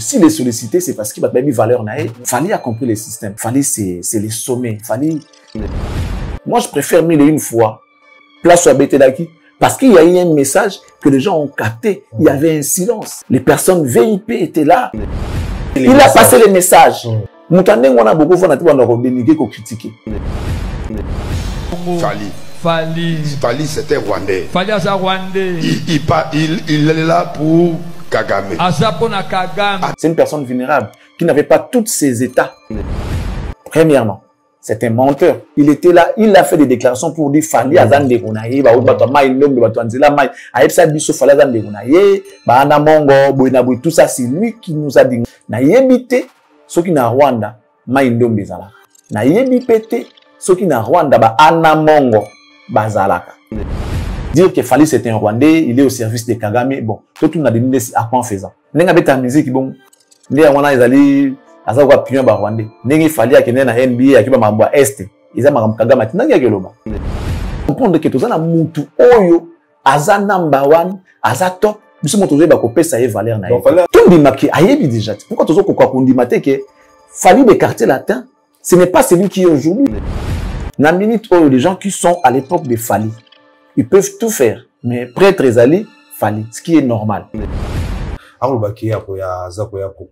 S'il est sollicité, c'est parce qu'il va mettre valeur. Fally a compris le système. Fally, c'est les sommets. Fally. Moi, je préfère mille et une fois place sur Betedaki parce qu'il y a eu un message que les gens ont capté. Il y avait un silence. Les personnes VIP étaient là. Il a passé les messages. Moutandé, on a beaucoup de dénigrer qu'on critiquer. Fally, c'était Rwandais. Fally a Rwandais. Il est là pour Kagame. C'est une personne vulnérable qui n'avait pas tous ses états. Premièrement, c'est un menteur. Il était là, il a fait des déclarations pour dire Fally azan de Runaye, tout ça c'est lui qui nous a dit. Na yebite ceux qui na Rwanda, maïndom bezalaka. Na yebite ceux qui na Rwanda ba anamongo bazalaka. Dire que Fally c'est un Rwandais, il est au service de Kagame, bon, tout le monde a dit à quoi en faisant. Nenga beta musique bon, les Rwandais ils allaient aza kwa pion ba Rwandais. Nenga Fally akende na NBA akiba mabwa Est, ils a makam Kagame tinanga keloba. Comprendre que tout ça na mutu oyo aza number 1, aza top, biso moto ba ko pesa ye valeur na ye. Tout ndimaki ayebi déjà. Pourquoi tozo ko kwa ndimate que Fally des quartiers latins, ce n'est pas celui qui est aujourd'hui. Na minute oyo les gens qui sont à l'époque de Fally, ils peuvent tout faire, mais prêtre Ezali, Fally, ce qui est normal. Pour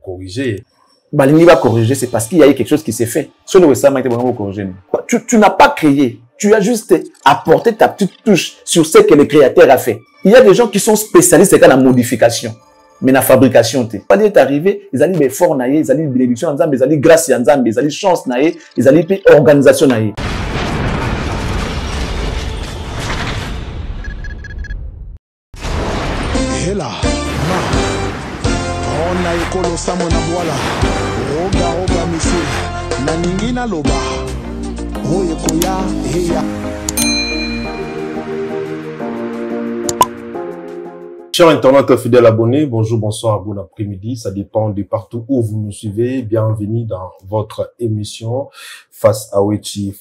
corriger. Balingi va corriger, c'est parce qu'il y a eu quelque chose qui s'est fait. Tu n'as pas créé, tu as juste apporté ta petite touche sur ce que le créateur a fait. Il y a des gens qui sont spécialistes dans la modification, mais la fabrication. Fally est arrivé, ils allaient fort naïe, ils allaient bénédiction, ils allaient grâce, ils allaient chance naïe, ils allaient organisation naïe. Hela, ona ekolo samo na bwala, roga misi, na ningina loba, oye koya, heya. Chers internautes fidèles abonnés, bonjour, bonsoir, bon après-midi, ça dépend de partout où vous nous suivez. Bienvenue dans votre émission Face à Witchy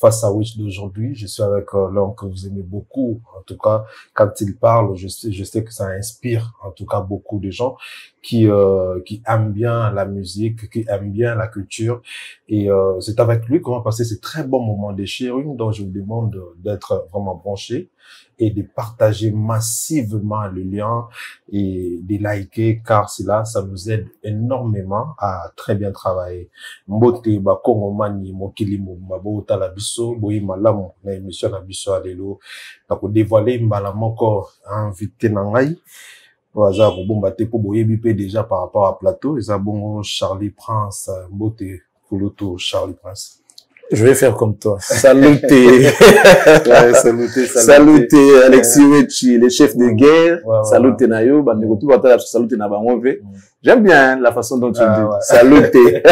d'aujourd'hui. Je suis avec l'homme que vous aimez beaucoup. En tout cas, quand il parle, je sais que ça inspire en tout cas beaucoup de gens qui aiment bien la musique, qui aiment bien la culture. Et c'est avec lui qu'on va passer ces très bons moments de sharing, dont je vous demande d'être vraiment branché et de partager massivement le lien et de liker, car cela, ça nous aide énormément à très bien travailler. Mbote ba kongomani mokili mabo tala biso boyi malamu na émission na biso alelo na ko dévoiler mbala moko invité na ngai waza ko bomba te po boyebi pe déjà par rapport à plateau eza bongo Charlie Prince mbote kuluto Charlie Prince. Je vais faire comme toi. Saluter. Ouais, saluter Alexis Wechi, les chefs de guerre. Saluter Nayo, saluter Nabangove. J'aime bien la façon dont tu dis. Saluter.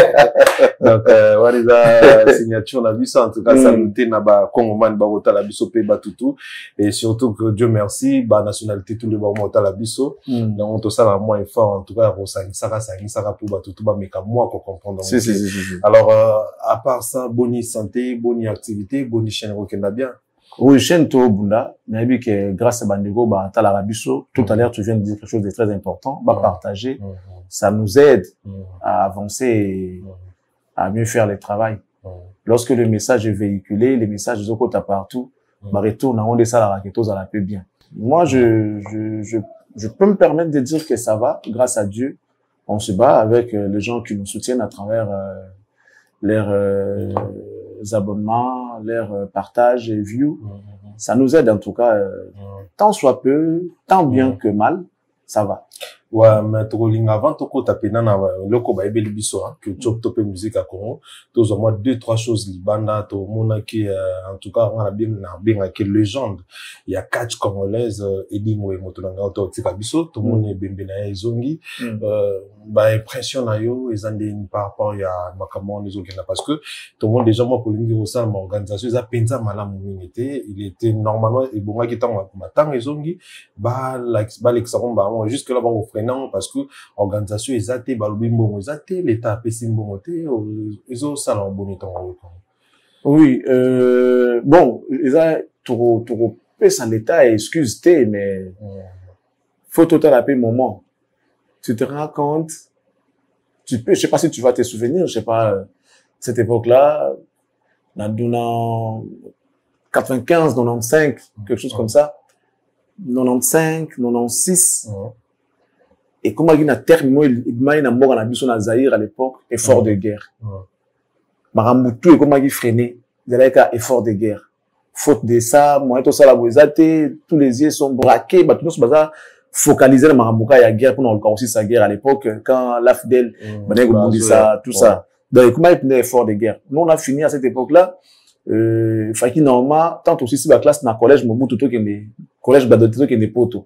Donc, voilà, signature la biso, en tout cas, saluter Naba, Kongoman, Bagota, la biso, Pe Batutu. Et surtout que Dieu merci, ba nationalité, tout le Bagota, la biso. Donc, tout ça, la moins fort, en tout cas, Rosangi, Sara, pour Batutu, ba, mais qu'à moi, qu'on comprend. Alors, à part ça, bonne santé, bonne activité, bonne chaîne, Rokenda bien. Oui, chaîne to Bunda, nabi que grâce à Bandego, ba ta la biso. Tout à l'heure, tu viens de dire quelque chose de très important, ba partager. Ça nous aide à avancer et à mieux faire le travail. Lorsque le message est véhiculé, les messages de côté partout, bah retourne on des salariés qui tous à la peu bien. Moi, je peux me permettre de dire que ça va, grâce à Dieu. On se bat avec les gens qui nous soutiennent à travers leurs abonnements, leurs partages et views. Ça nous aide en tout cas, tant soit peu, tant bien que mal, ça va. Ouais, mais Troling avant tout côté tapena na loko ba ebeli biso que chop topé musique à Congo tous au moins 2-3 choses libanda to mona qui en tout cas on a bien que légende il y a catch congolaise Edingo et Motolanga auto tika biso to mona bembe na ezongi ba impression na yo ezande par rapport ya makamon les autres parce que tout le monde déjà moi pour lingi au ma organisation za penza malamu ngité il était normalement et bonga qui tant matang ezongi ba l'exemple ba jusque là ba non parce que organisation ezate balobi mbongo ezate l'état apesi mbongo te ezo sala boni temps. Oui, bon, eza trop pesa l'état excuse te mais faut tout à la paix moment. Tu te rends compte tu peux, je sais pas si tu vas te souvenir, je sais pas, cette époque-là, dans 95, 95, quelque chose comme ça, 95, 96, et comment il y a un terme, il m'a dit en Zaïre à l'époque, effort de guerre. Maramoutou et comment il freinait, il y avait un effort de guerre. Faute de ça, moi, tout ça, la boisate, tous les yeux sont braqués, bah, tout ça, focaliser le Maramouka, il y a guerre, pour nous aussi sa guerre à l'époque, quand l'AFDEL, ça, tout ça. Donc, comment il prenait effort de guerre? Nous, on a fini à cette époque-là, Faki Norma, tant aussi si la classe dans le collège, Mobutu, tout qui est, collège, Badoto, qui est poto.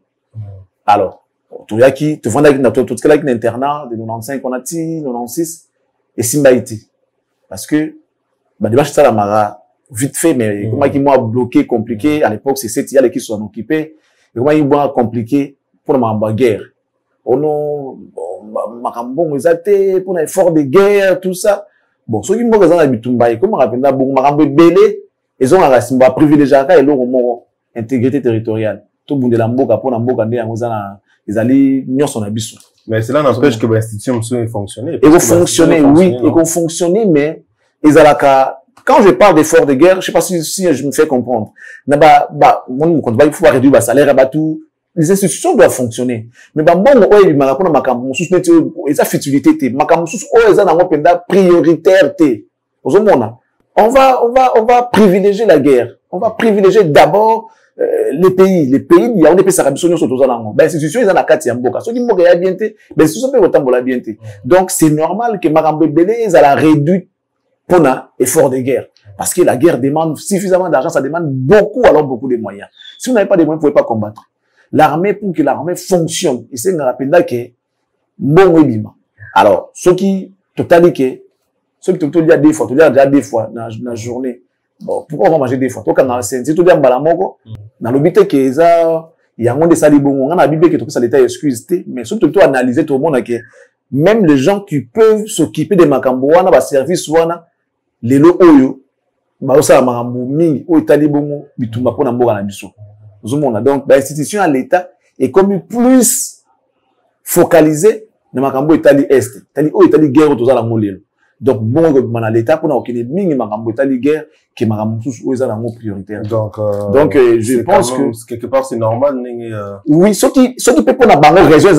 Alors, tu vois qui, tu vois, tout ce qu'il y a un internat, de 95, on a dit, 96, et Simbaïti. Parce que, bah, déjà, ça, la Mara, vite fait, mais comment ils m'ont bloqué, compliqué, à l'époque, c'est cette, il y a les qui sont occupés, et comment ils m'ont compliqué pour la guerre. Oh non, Marambo, ils étaient pour un effort de guerre, tout ça. Bon, ceux qui m'ont raison à Bitumbaï, comme on rappelle, bon, Marambo belé, ils ont un racine, privilégié à et leur intégrité territoriale. Tout le monde de la Mboka, pour la Mboka, ils allaient, n'y son abysse. Mais cela n'empêche que l'institution peut fonctionner. Ils vont fonctionner, oui, ils vont fonctionner, mais ils allaient quand je parle d'effort de guerre, je sais pas si je me fais comprendre. Il faut réduire le salaire, tout. Les institutions doivent fonctionner. Mais bon, il m'a rappelé ma futilité, ma prioritaire. On va privilégier la guerre. On va privilégier d'abord les pays. Les pays, il y a des pays qui sont autour de l'institution, ils ont la carte Yamboka. Ceux qui m'ont bien été, l'institution peut autant la bien. Donc, c'est normal que Marambo Belé, ils a réduit pour un effort de guerre. Parce que la guerre demande suffisamment d'argent, ça demande beaucoup, alors beaucoup de moyens. Si vous n'avez pas de moyens, vous ne pouvez pas combattre. L'armée, pour que l'armée fonctionne, et c'est un rappel là que, bon, alors, ceux qui, il y a des fois, déjà des fois, dans la journée, bon, pourquoi on va manger des fois? Toi, quand c'est tout bien, balamoko, dans le but que, il y a un monde de salibon, on a bibé que tout ça l'état excuse, mais surtout, analyser tout le monde, que, même les gens qui peuvent s'occuper de Makambouana, bah, service, ouana, les lots oyo, bah, ça, Marambo, mingi, ou Italibongo, bitumba, pour n'amboka na biso. Donc, l'institution à l'État est comme plus focalisée dans Makambo Italie Est. Italie guerre autour de la Molène. Donc, bon, dans l'État, pour n'avoir qu'il mingi Makambo Italie guerre, qui est Makambo tous aux alentours prioritaires. Donc, je pense que, quelque part, c'est normal, oui, ceux qui peuvent prendre la banque raison,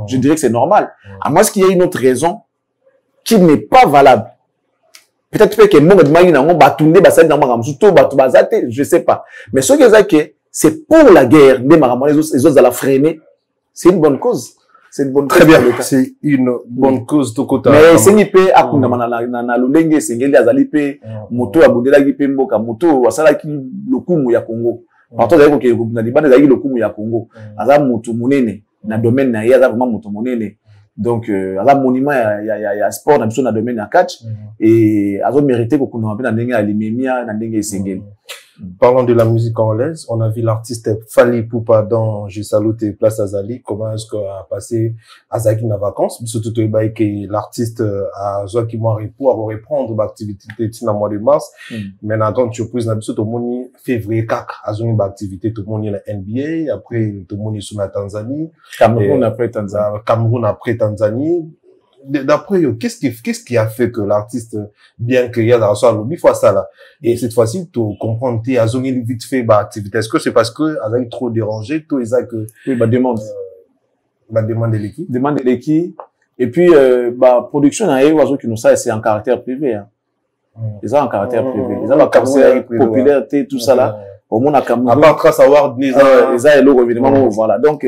je dirais que c'est normal. À moins qu'il y ait une autre raison qui n'est pas valable. Peut-être que monde de magi n'a pas tourné, je sais pas. Mais ce que c'est pour la guerre, les autres à la freiner, c'est une bonne cause. C'est une bonne cause. Très bien, c'est une bonne cause de côté. Mais c'est une paix à na lolenge, c'est ngeli azali pe moto abundela ki pe mboka moto wasala ki lokumu ya Congo. Partout d'ailleurs que na libane zali lokumu ya Congo. Aza moto munene na domaine na ya vraiment moto munene. Donc aza monument ya sport na biso na domaine ya catch et azo mérité ko kuna pe na ndenge ya limemia na ndenge esengeli. Parlons de la musique anglaise. On a vu l'artiste Fally Ipupa dans Je salue tes places Azali. Comment est-ce qu'on a passé Azaki na vacances? Surtout que l'artiste a Zoaki Moiré pour avoir reprendre l'activité dans le mois de mars. Maintenant, tu poses na biso tout le monde février 4 à zone d'activité tout le monde la NBA. Après, tout le monde est sur la Tanzanie. Cameroun après Tanzanie. Cameroun après Tanzanie. D'après eux, qu'est-ce qui a fait que l'artiste, bien qu'il y a dans son lobby, fois ça là, et cette fois-ci, tu comprends, tu as zoné vite fait, bah, activité. Est-ce que c'est parce que, elle a trop dérangé, tout ça que, oui, bah, demande de l'équipe. Demande de l'équipe. Et puis, bah, production, il y a des oiseaux qui nous savent, c'est en caractère privé, hein. Ils ont en caractère privé. Ils ont la caractère popularité, tout ça là. Au moins, à Cameroun. À part trace avoir des ont, évidemment, voilà. Donc,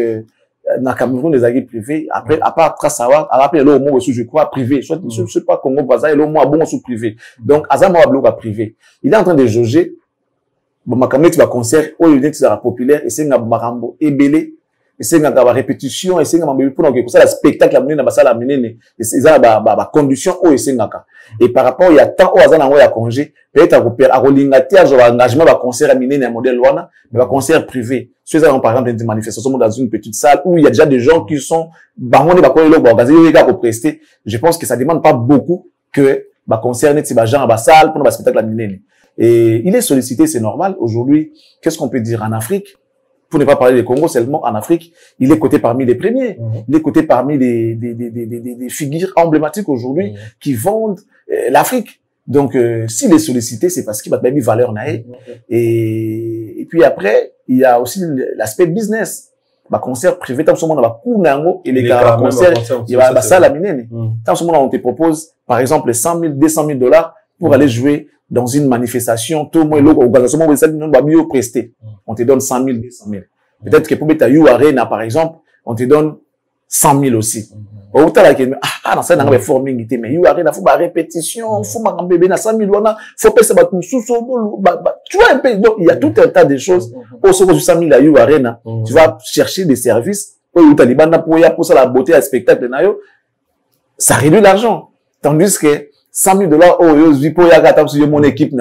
dans Cameroun, les agents privés, après, à part Trasawa, après, le mot je crois, privé. Soit, je sais pas Congo, Baza, et le mot bon sous privé. Donc, Azama Wablo privé. Il est en train de jauger, bon, ma caméra, tu vas concert, où il est populaire, et c'est un Marambo, ébélé, et c'est une répétition, et c'est un pour que ça, le spectacle, la menée, la menée, et c'est la condition, où c'est et par rapport, il y a tant, où Azana, où il y a congé, peut-être à Rolingati, genre, engagement, va concert à menée, un modèle loin, mais va concert privé. Ceux qui ont, par exemple, des manifestations dans une petite salle où il y a déjà des gens qui sont, je pense que ça demande pas beaucoup que, concert, ces gens, à salle, pour le spectacle à menée. Et il est sollicité, c'est normal. Aujourd'hui, qu'est-ce qu'on peut dire en Afrique? pour ne pas parler du Congo seulement, en Afrique, il est coté parmi les premiers. Il est coté parmi des figures emblématiques aujourd'hui qui vendent l'Afrique. Donc, s'il est sollicité, c'est parce qu'il va mettre une valeur naïe. Et puis après, il y a aussi l'aspect business. Bah, concert privé, tant que ce monde va coûter et les concerts, il va ça la miner. Tant que ce monde on te propose, par exemple, 100 000, 200 000 $ pour aller jouer dans une manifestation, tout le monde, l'organisation, on va mieux prester. On te donne 100 000, 200 000. Peut-être que pour mettre à You Arena, par exemple, on te donne 100 000 aussi. Au total, dans ça, on a forming, mais You Arena, faut ma répétition, faut ma bébé, na 100 000 $, faut payer ça, tu vois un peu, donc, il y a tout un tas de choses. Au second du 100 000 à You Arena, tu vas chercher des services, au Taliban, pour ça, la beauté, à spectacle, ça réduit l'argent. Tandis que 100 000 $, pour y avoir mon équipe,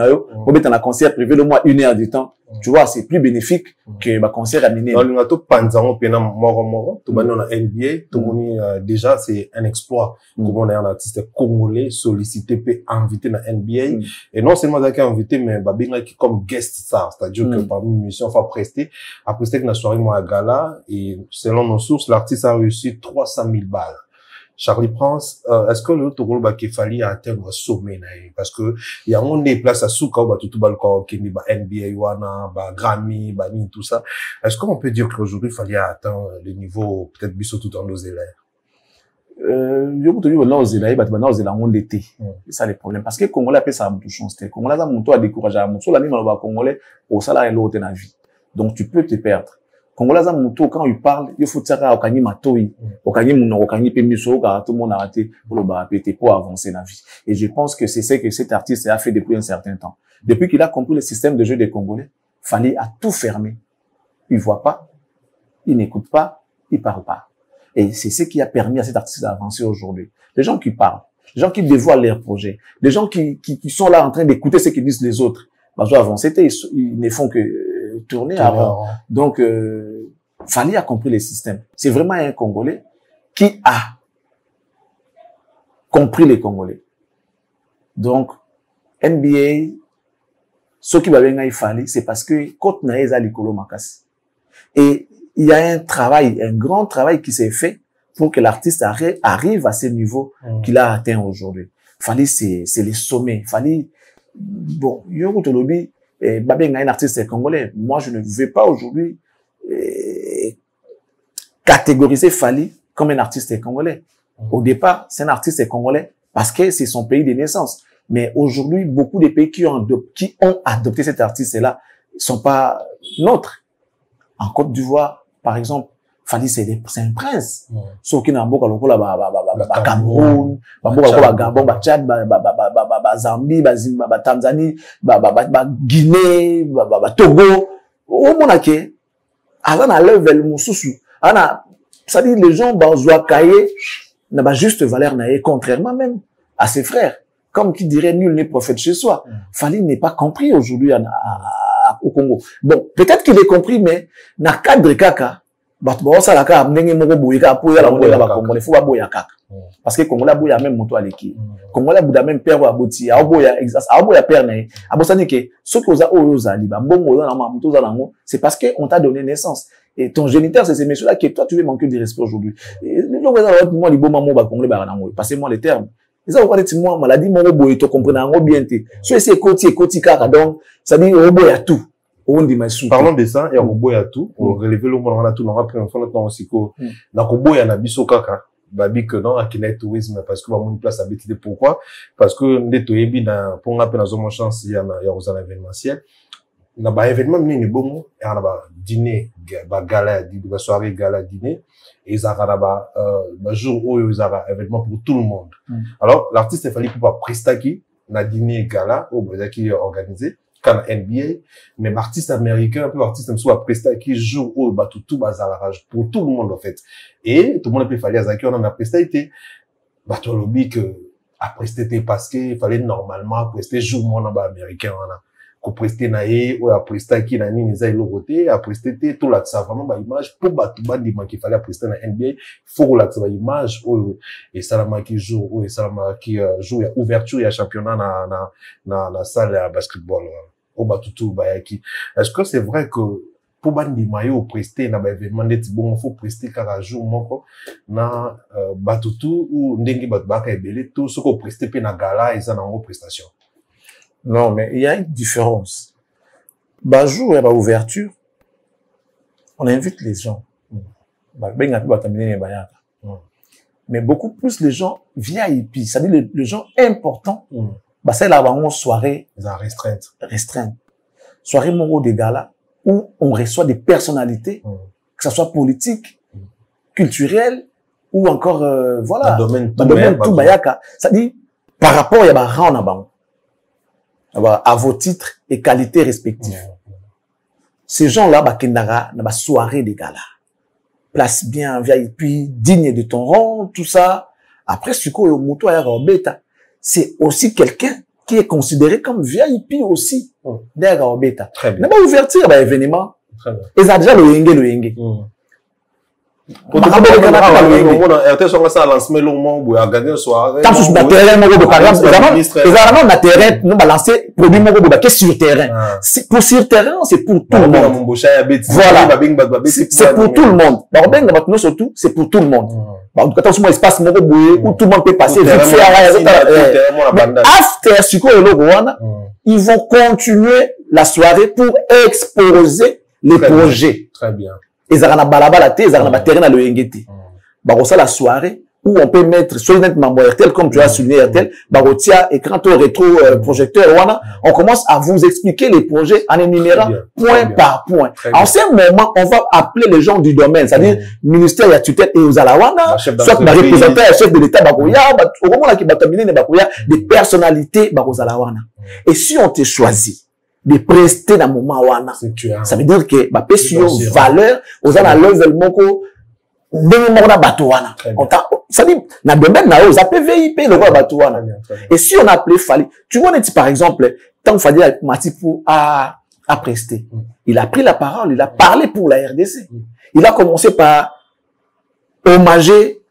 pour mettre un concert privé, le mois 1 heure du temps. Tu vois, c'est plus bénéfique que ma concert à miner. Dans le ngato panzango pena moro, tout le monde a NBA, tout le monde déjà c'est un exploit. Tout le monde est un artiste congolais sollicité peut invité dans NBA et non seulement d'accord invité mais babinga qui comme guest star, c'est-à-dire que parmi une mission faut prester que na soirée moi à gala et selon nos sources l'artiste a réussi 300 000 $. Charlie Prince, est-ce que le Togo va qu'il fallait atteindre un sommet parce que il y a un des places à Souka ou tout balcon qui n'est pas NBA, Wana, Grammy, Bani, tout ça. Est-ce qu'on peut dire qu'aujourd'hui il fallait atteindre le niveau peut-être biso tout en nos élèves? Yo kuto yo là zela ba na zela on l'été. C'est ça le problème parce que Congolais appelle ça mutu chance. Congolais ça mutu a décourager mutu la ni maloba Congolais au salaire l'autre na vie. Donc tu peux te perdre. Congolais ça mutu quand il parle, il faut tsaka okani matoi, okani muno okani pe miso ka tout le monde a raté pour le ba péter pour avancer dans vie. Et je pense que c'est ce que cet artiste a fait depuis un certain temps. Depuis qu'il a compris le système de jeu des Congolais, fallait à tout fermer. Il voit pas, il n'écoute pas, il parle pas. Et c'est ce qui a permis à cet artiste d'avancer aujourd'hui. Les gens qui parlent, les gens qui dévoilent leurs projets, les gens qui sont là en train d'écouter ce que disent les autres, bah, doivent avancer, ils ne font que tourner avant. Donc, fallait a compris le système. C'est vraiment un Congolais qui a compris les Congolais. Donc, NBA, ce qui va venir, il fallait, c'est parce que quand naïza likolo makasi. Et il y a un travail, un grand travail qui s'est fait pour que l'artiste arrive à ce niveau qu'il a atteint aujourd'hui. Fallait, c'est les sommets. Fallait, bon, yo tolobi, Babé un artiste congolais. Moi, je ne vais pas aujourd'hui catégoriser Fally comme un artiste congolais. Au départ, c'est un artiste congolais parce que c'est son pays de naissance. Mais aujourd'hui, beaucoup de pays qui ont adopté cet artiste-là sont pas nôtres. En Côte d'Ivoire, par exemple, Fally c'est un prince. Sauf qu'il n'a pas Cameroun, Gabon, Tchad, Zambie, Tanzanie, Guinée, Togo. Au Monaké, avant à level Moussoussou, ça dit les gens bazoua caillé n'a pas juste valeur naïe, contrairement même à ses frères. Comme qui dirait nul n'est prophète chez soi. Fally n'est pas compris aujourd'hui au Congo. Bon, peut-être qu'il est compris, mais na cadre kaka. Parce que Congolais boya même moto aleki. Congolais boya même père aboti, aboya exas, aboya père naï. Abosani ke ce que oza ozali ba mbongo oza na mamuto oza nango, c'est parce que on t'a donné naissance. Et ton géniteur c'est ces messieurs-là que toi tu veux manquer de respect aujourd'hui. Et donc moi li boma mo ba Congolais ba nango. Passez-moi les termes. Les gens vont dire moi maladie mon boy to comprendre bien té. So c'est koti kaka donc ça dit oboya tout. Parlons de ça, il y a Roboya tout, pour relever le monde, on a tout, on a pris un fond de temps aussi, na Roboya na biso kaka, babi que non, à Kina tourisme, parce que va mon place à bêtise. Pourquoi? Parce que, n'eto yebi na, pour un peu na zone chance, il y a un événementiel. Na ba événement, ni bon, il y a ba dîner, ba gala, ba soirée gala dîner, et ça va ba jour où il y a un événement pour tout le monde. Alors, l'artiste, il fallait pas prestaki, na dîner gala, où il y a organisé. Quand NBA, mais artiste américain, un peu artiste soit presté qui joue au tout bazarage pour tout le monde en fait. Et tout le monde peut faire les acquis, on a presté bateau lobby que à prester parce que fallait normalement prester jour mon américain on a ko prester naé ou à prester qui na ni za ilo côté à prester tout là ça vraiment ba image pour battu bandi man qu'il fallait prester na NBA faut là ça image et Salama qui joue ou et Salama qui joue à ouverture et à championnat na salle à basketball. Est-ce que c'est vrai que pour bandi mayo prester na ba événement net bon faut prester kaka jour moko na batutu ou ndenge bat baka ebele tout ce qu'on prester pe na gala et ça na prestation. Non, mais il y a une différence. Bah jour et bah ouverture, on invite les gens. Mais beaucoup plus les gens VIP, c'est-à-dire les gens importants. Bah ça là une soirée restreinte. Soirée mongo de gala où on reçoit des personnalités, que ça soit politique, culturel ou encore voilà, dans le domaine tout bayaka. C'est-à-dire par rapport à rang na bango. À vos titres et qualités respectifs. Ces gens-là, bah, kendara, na ba soirée de gala. Place bien, VIP, digne de ton rang, tout ça. Après, c'est aussi quelqu'un qui est considéré comme VIP aussi. Derrière bêta. Très bien. N'a pas ouverture, bah, événement. Très bien. Et ça a déjà le yenge. Pour te faire RT sur ça lancement longuement ou organiser soirée. Tant sur le terrain mon par exemple, ils na terrain nous balancer produit mon go qu'est sur terrain. C'est pour sur terrain, c'est pour tout le monde. Voilà. C'est pour tout le monde. Bah ben maintenant surtout, c'est pour tout le monde. Bah en tout cas attention espace mon go où tout le monde peut passer vite fait. After suko ils vont continuer la soirée pour exposer les projets. Très bien. Ils ont un balabala, ils ont un terrain à l'ONGT. Bah, ça la soirée où on peut mettre soit net membre RTL, comme tu as souligné RTL, bah, écran rétro projecteur, on commence à vous expliquer les projets en énumérant point par point. En ce moment, on va appeler les gens du domaine, c'est-à-dire ministère de la tutelle et aux alawana, soit le représentant, chef de l'État, au moment là qui va terminer, des personnalités, aux alawana. Et si on te choisit, de prester dans le moment wana. Ça veut dire que, bah, pesio valeur, aux ana level moko, ndenge moko na bato wana. Ça dit, na domaine na eux, ça peut VIP, le roi bato wana. Et si on a appelé Fali, tu vois, par exemple, tant Fali Matipou a presté. Il a pris la parole, il a parlé pour la RDC. Il a commencé par homager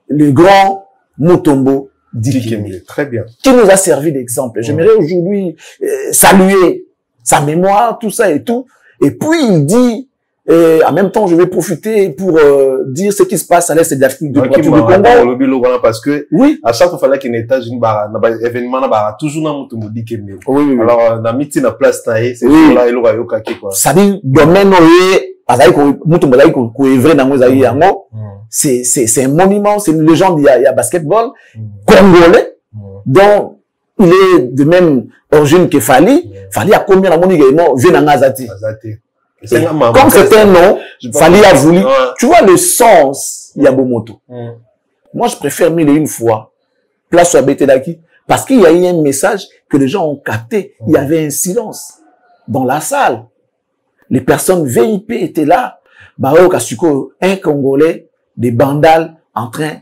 le grand Mutombo Dikembe. Très bien. Qui nous a servi d'exemple. J'aimerais aujourd'hui saluer sa mémoire, tout ça et tout. Et puis il dit, en même temps, je vais profiter pour dire ce qui se passe à l'est de l'Afrique du Congo. Parce que, oui, à chaque fois qu'il fallait qu'il y ait un États-Unis, événement, toujours dans Mutombo Dikembe. Oui. Alors, dans miti na place taille, c'est là il aura yoka quoi. Ça dit domaine Mutombo c'est un monument, c'est une légende. Il y a basketball congolais, dont il est de même origine que Fali. Fali a combien de monde également vient en Azati. Comme c'est un nom, Fali a voulu. Tu vois le sens, il y a Bomoto. Moi, je préfère mille et une fois place à Betedaki parce qu'il y a eu un message que les gens ont capté. Il y avait un silence dans la salle. Les personnes VIP étaient là. Bao Kasuko, un Congolais, des bandales en train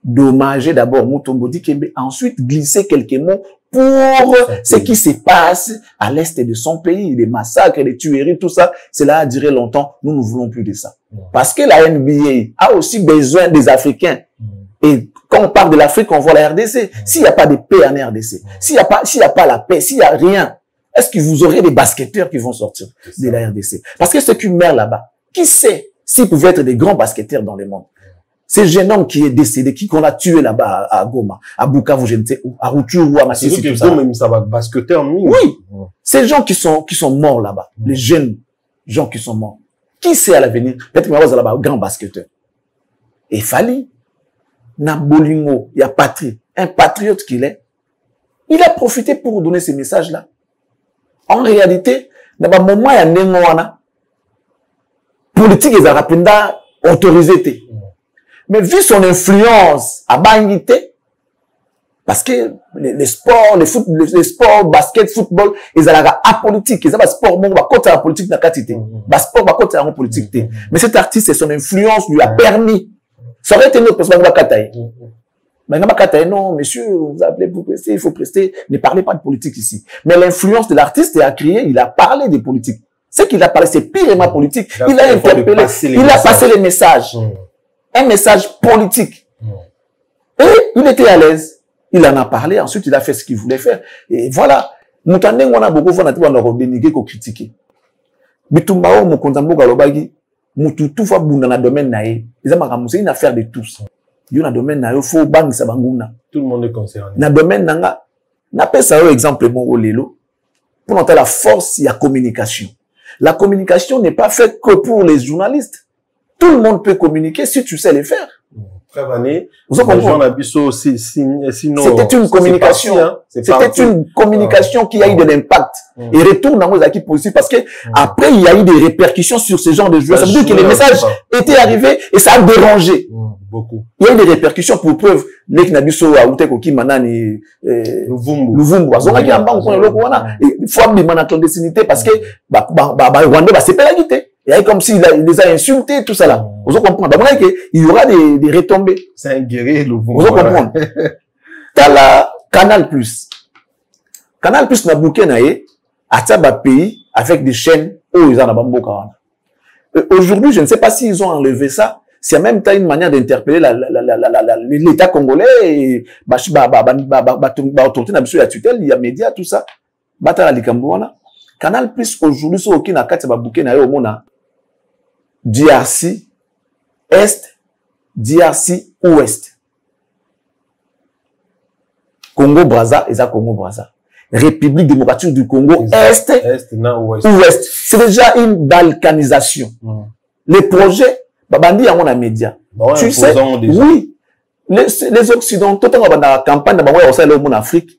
d'hommager d'abord Mutombo Dikembe, ensuite glisser quelques mots pour ce qui se passe à l'est de son pays, les massacres, les tueries, tout ça. Cela a duré longtemps. Nous ne voulons plus de ça. Parce que la NBA a aussi besoin des Africains. Et quand on parle de l'Afrique, on voit la RDC. S'il n'y a pas de paix en RDC, s'il n'y a pas la paix, s'il n'y a rien, est-ce que vous aurez des basketteurs qui vont sortir de la RDC? Parce que ceux qui meurent là-bas, qui sait s'ils pouvaient être des grands basketteurs dans le monde? Ce jeune homme qui est décédé, qu'on a tué là-bas à Goma, à Bukavu, je ne sais où, à Rutshuru, à Masisi, tout ça. Même ça va basketteur. Oui. Ces gens qui sont morts là-bas, les jeunes gens qui sont morts. Qui sait à l'avenir? Peut-être qu'il va y avoir là-bas un grand basketteur. Et Fali, Nabolingo, il y a Patrie, un patriote qu'il est. Il a profité pour donner ces messages-là. En réalité, dans un moment, il y a un politique et Zarapinda autorisé. Mais vu son influence à Bangité, parce que les sports, les sports, basket, football, ils ont la apolitique, ils ont sport, bon, côté la politique n'a quantité. Sport, côté la politique. Mais cet artiste, son influence lui a permis. Ça aurait été notre personne à Kataï. Mais non, monsieur, vous appelez pour prester, il faut prester. Ne parlez pas de politique ici. Mais l'influence de l'artiste a crié, il a parlé de politique. Ce qu'il a parlé, c'est purement politique. Il a interpellé, il a passé les messages. Un message politique. Et il était à l'aise. Il en a parlé, ensuite il a fait ce qu'il voulait faire. Et voilà. Moutandeng, on a beaucoup de gens qui ont dénigré, qui ont critiqué. Bitumba o mokonza mboka lobaki mutu tout fa bunda na domaine na ye. C'est une affaire de tous. Yo na domaine na yo faut bangisa banguna. Tout le monde est concerné. Na domaine nanga na pesa yo exemple mon lelo pour noter la force il y a communication. La communication n'est pas faite que pour les journalistes. Tout le monde peut communiquer si tu sais les faire. C'était une communication. C'était une communication qui a eu de l'impact. Et retour dans nos acquis positifs parce que après il y a eu des répercussions sur ce genre de joueurs. Ça veut dire que les messages étaient arrivés et ça a dérangé. Beaucoup. Il y a eu des répercussions pour preuve. Les Nabiso a outé koki manani Luvumbu. Azonaki amba on le wana. Il faut amener la clandestinité parce que Rwanda va séparer la guité. Et comme s'il les a insultés, tout ça là. Vous comprenez? Il y aura des retombées. C'est un guerrier, le vous comprenez? T'as la Canal Plus. Canal Plus n'a bouqué naé à Taba pays avec des chaînes où ils en ont beaucoup. Aujourd'hui, je ne sais pas s'ils ont enlevé ça. C'est en même temps une manière d'interpeller l'État congolais et autorité la tutelle, il y a médias, tout ça. Batala Likambouana. Canal Plus aujourd'hui, c'est aucun akati ba bouquet naé au mona. DRC Est, DRC Ouest. Congo Brazza et ça Congo Brazza. République démocratique du Congo Est, Ouest. C'est déjà une balkanisation. Les projets, babandi à mon média. Tu sais, oui, les Occidentaux, dans la campagne de Afrique,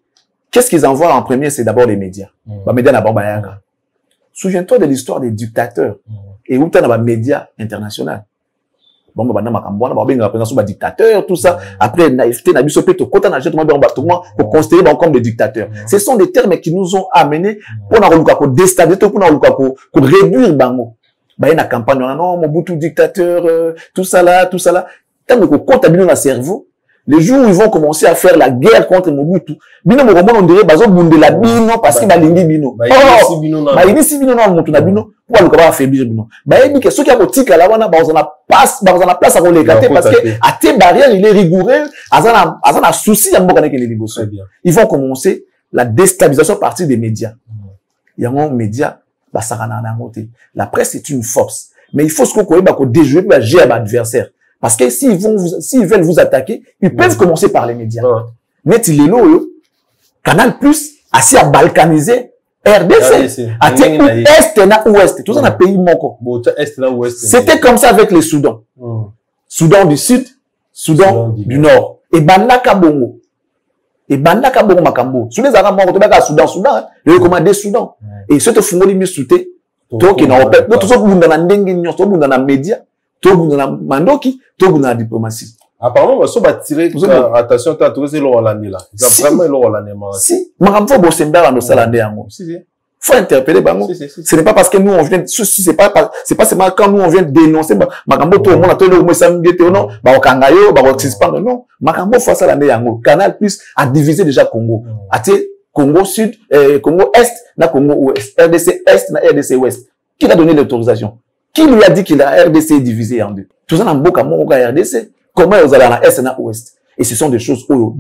qu'est-ce qu'ils envoient en premier? C'est d'abord les médias. Les médias n'ont pas. Souviens-toi de l'histoire des dictateurs. Et où t'as les médias internationaux. Bon, dictateurs, tout ça. Après, naïveté, pour considérer comme des dictateurs. Ce sont des termes qui nous ont amenés pour déstabiliser, pour réduire bango. Bah, la campagne, non, Mobutu dictateur, tout ça là. Tant que comptabiliser dans le cerveau, les jours où ils vont commencer à faire la guerre contre Mobutu, bino mo on dirait bazo bundela bino parce que balingi bino. Ba inisi bino na mutu na bino pour le affaiblir bino. Ba yebi que ceux qui a botika la wana ba on a place à relégater parce que à tes barrières il est rigoureux, azana souci ya mboka na kele liboso. Ils vont commencer la déstabilisation à partir des médias. Il y a un média ba sakana na ngote. La presse est une force, mais il faut ce qu'on ba ko déjouer ba gérer l'adversaire. Parce que s'ils veulent vous attaquer, ils peuvent commencer par les médias. Mais il est là, Canal Plus, assez à balkaniser RDC. À Est et Ouest. Tout ça, on a pays moko. C'était comme ça avec les Soudans. Soudan du Sud, Soudan du Nord. Et Bandaka Bongo. Et Bandaka Bongo Makambo. Sous les Arabes, on a Soudan, le recommandé Soudan. Et ceux qui font les souté, toi qui n'ont pas, tout ça, vous n'avez pas de médias. Tout dans la mandoki, tout dans la diplomatie. Apparemment, on va tirer attention, tu as trouvé l'Hollandais là. Il a vraiment l'Hollandais. Si, Maramfo Bosember à nos Hollandais. Faut interpeller Bango. Ce n'est pas parce que nous on vient, c'est pas seulement quand nous on vient dénoncer Makambo tout le monde a tout le monde samedi non, ba okangayo, ba oxispang non. Makambo face à la Yango. Canal Plus a divisé déjà Congo. Até Congo Sud, Congo Est, na Congo Ouest, RDC Est, na RDC Ouest. Qui a donné l'autorisation? Qui lui a dit que la RDC est divisée en deux? Tout ça, dans RDC. Comment vous allez à la Est et à l'Ouest? Et ce sont des choses où,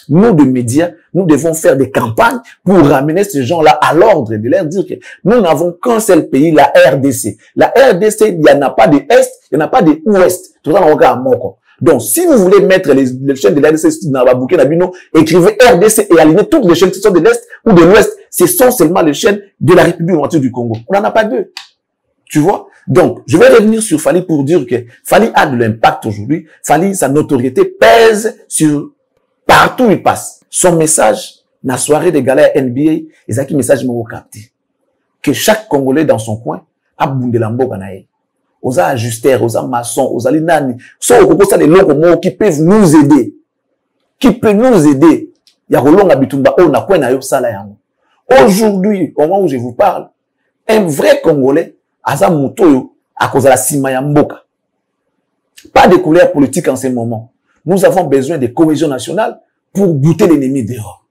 nous, de médias, nous devons faire des campagnes pour ramener ces gens-là à l'ordre et de leur dire que nous n'avons qu'un seul pays, la RDC. La RDC, il n'y en a pas de Est, il n'y en a pas de Ouest. Tout ça, on regarde à Moko. Donc, si vous voulez mettre les chaînes de la RDC dans la bouquet d'Abino, écrivez RDC et alignez toutes les chaînes qui sont de l'Est ou de l'Ouest. Ce sont seulement les chaînes de la République démocratique du Congo. On n'en a pas deux. Tu vois? Donc, je vais revenir sur Fally pour dire que Fally a de l'impact aujourd'hui. Fally, sa notoriété pèse sur partout où il passe. Son message, la soirée des gala NBA, et ça qui message m'a capté. Que chaque Congolais dans son coin a boundé l'ambo kanae. Aux ajusteurs, aux maçons, aux alinani. Sont au Congo, ça les locaux qui peuvent nous aider. Qui peut nous aider. Il y a Rolonga Bitumba, on a quoi na yo sala yango. Aujourd'hui, au moment où je vous parle, un vrai Congolais, Aza Mutoyo, à cause de la Simaya Mboka. Pas de couleur politique en ce moment. Nous avons besoin de cohésion nationale pour bouter l'ennemi dehors.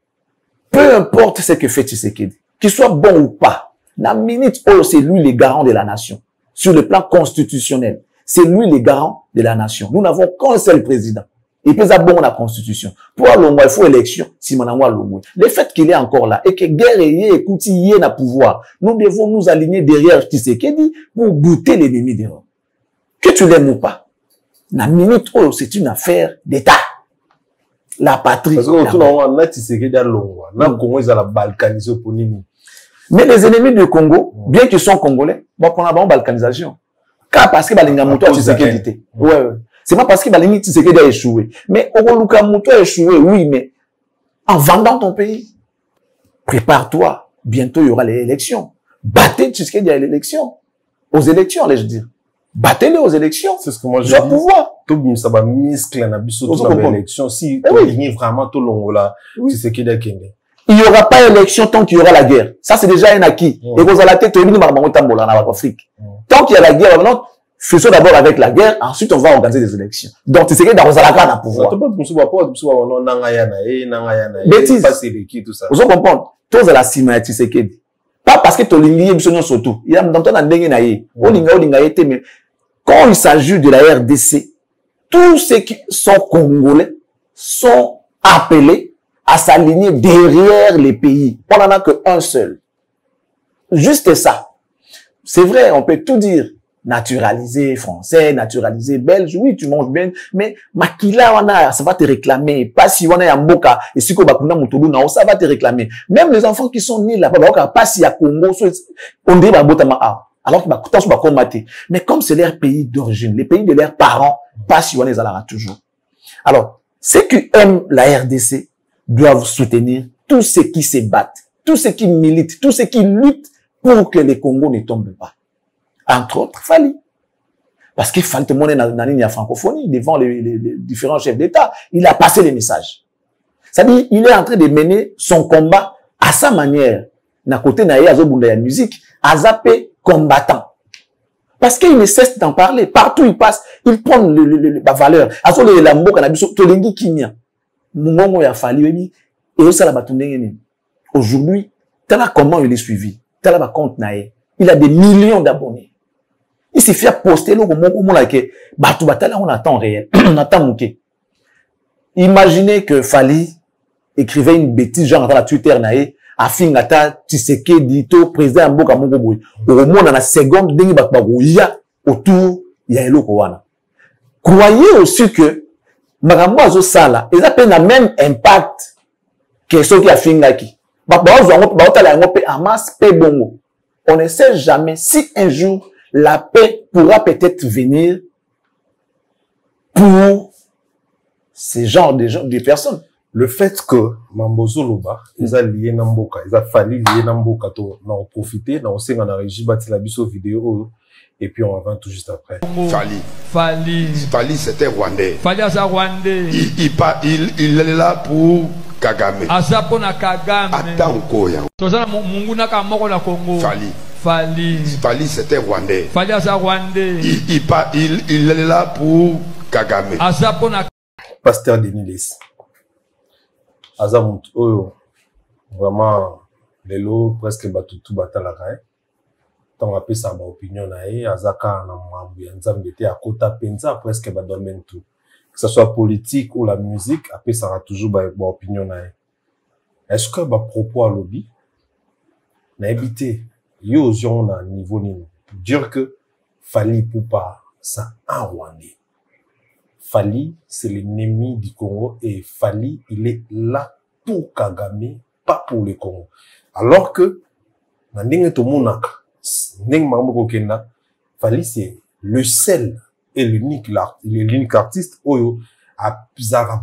Peu importe ce que fait Tshisekedi, qu'il soit bon ou pas, la minute où c'est lui le garant de la nation. Sur le plan constitutionnel, c'est lui le garant de la nation. Nous n'avons qu'un seul président. Et puis, ça bon la constitution. Pour l'Ongo, il faut élection. Si mon l'Ongo. Le fait qu'il est encore là et que guerre est écoute, il est à pouvoir. Nous devons nous aligner derrière Tshisekedi pour bouter l'ennemi dehors. Que tu l'aimes ou pas. La minute, oh, c'est une affaire d'État. La patrie. Parce que tout le monde a Tshisekedi à l'Ongo. Là, le Congo, ils ont la balkanisé pour Nini. Mais les ennemis du Congo, bien qu'ils sont congolais, bon, pour la balkanisation. Car parce que Balingamuto a Tshisekedi. Ouais. C'est pas parce que Balingi Tshisekedi a échoué. Mais Olukamuto a échoué, oui, mais en vendant ton pays, prépare-toi. Bientôt, il y aura les élections. Battez Tshisekedi à l'élection. Aux élections, allais-je dire. Battez-les aux élections. C'est ce que moi je dis. Pouvoir. Tout ça va muscler dans l'élection. Si tu gagnes vraiment tout le long là, Tshisekedi a gagné. Il n'y aura pas élection tant qu'il y aura la guerre. Ça, c'est déjà un acquis. Et vous allez tête, en Afrique. Tant qu'il y a la guerre, maintenant, faisons d'abord avec la guerre, ensuite on va organiser des élections. Donc, tu sais que dans Rosalaka, on a pouvoir. Bêtise. Vous comprenez? Tous à la cima, tu sais que. Pas parce que tu as l'ingénieur besoin surtout. Il y a dans ton andeng naïe. Mais quand il s'agit de la RDC, tous ceux qui sont congolais sont appelés à s'aligner derrière les pays. On n'en a qu'un seul. Juste ça. C'est vrai, on peut tout dire. Naturalisé français, naturalisé belge, oui, tu manges bien, mais makila, ça va te réclamer. Pas si on est à Mboka, et si bakuna mutulu, ça va te réclamer. Même les enfants qui sont nés là-bas, pas si à Congo, on dit bah alors qu'ils va combattre. Mais comme c'est leur pays d'origine, les pays de leurs parents, pas si on les a toujours. Alors, ceux qui aiment la RDC doivent soutenir tous ceux qui se battent, tous ceux qui militent, tous ceux qui luttent pour que les Congos ne tombent pas. Entre autres, Fali. Parce qu'il fallait monter dans la ligne francophonie devant les différents chefs d'État. Il a passé les messages. C'est-à-dire, il est en train de mener son combat à sa manière. N'a côté naïe à la musique, à zappé combattant. Parce qu'il ne cesse d'en parler. Partout il passe, il prend la valeur. À ce moment-là, il a dit, tolengi kimia. Mungongo ya Fali, et ça la batundenge. Aujourd'hui, t'as comment il est suivi. T'as la compte naïe. Il a des millions d'abonnés. Il suffit de poster le moment que Batou Batala on attend réel, on attend mouké. Imaginez que Fali écrivait une bêtise genre dans la Twitter naé, afingata Tshisekedi to président Mboka Moko boy. Au moins dans la seconde dengi bakbarouya autour ya eloko wana. Croyez aussi que makambo azo sala, ils appellent le même impact que ceux qui afingaki. Bakbaouzo baotala yango pe amas pe bongo. On ne sait jamais si un jour la paix pourra peut-être venir pour ces genres de personnes. Le fait que Mambozo Loba, ils ont lié Namboka, ils ont fallu lier Namboka, on a profité, on sait qu'on a régi bâti la biseau vidéo, et puis on va tout juste après. Fali, c'était Rwandais. Fali, c'est Rwandais. Il est là pour Kagame. Azapona Kagame. Attends, Koya. Fali, c'était Rwandais. Fali, c'est Rwandais. Il est là pour Kagame. Azapona. Pasteur Denilis. Azamut, vraiment, les lots presque batutu batalaka. Tant appelé ça ma opinion nae, Azaka na mambu yanzambete à kota penza presque ba domaine tout. Que ce soit politique ou la musique, après ça aura toujours ba opinion nae. Est-ce que ba propos à lobby na habité yo zion na niveau nini dire que Fali Poupa ça un Rwandais. Fali c'est l'ennemi du Congo et Fali il est là pour Kagame, pas pour le Congo. Alors que na ndenge to monaka Fali c'est le seul et l'unique artiste oyo a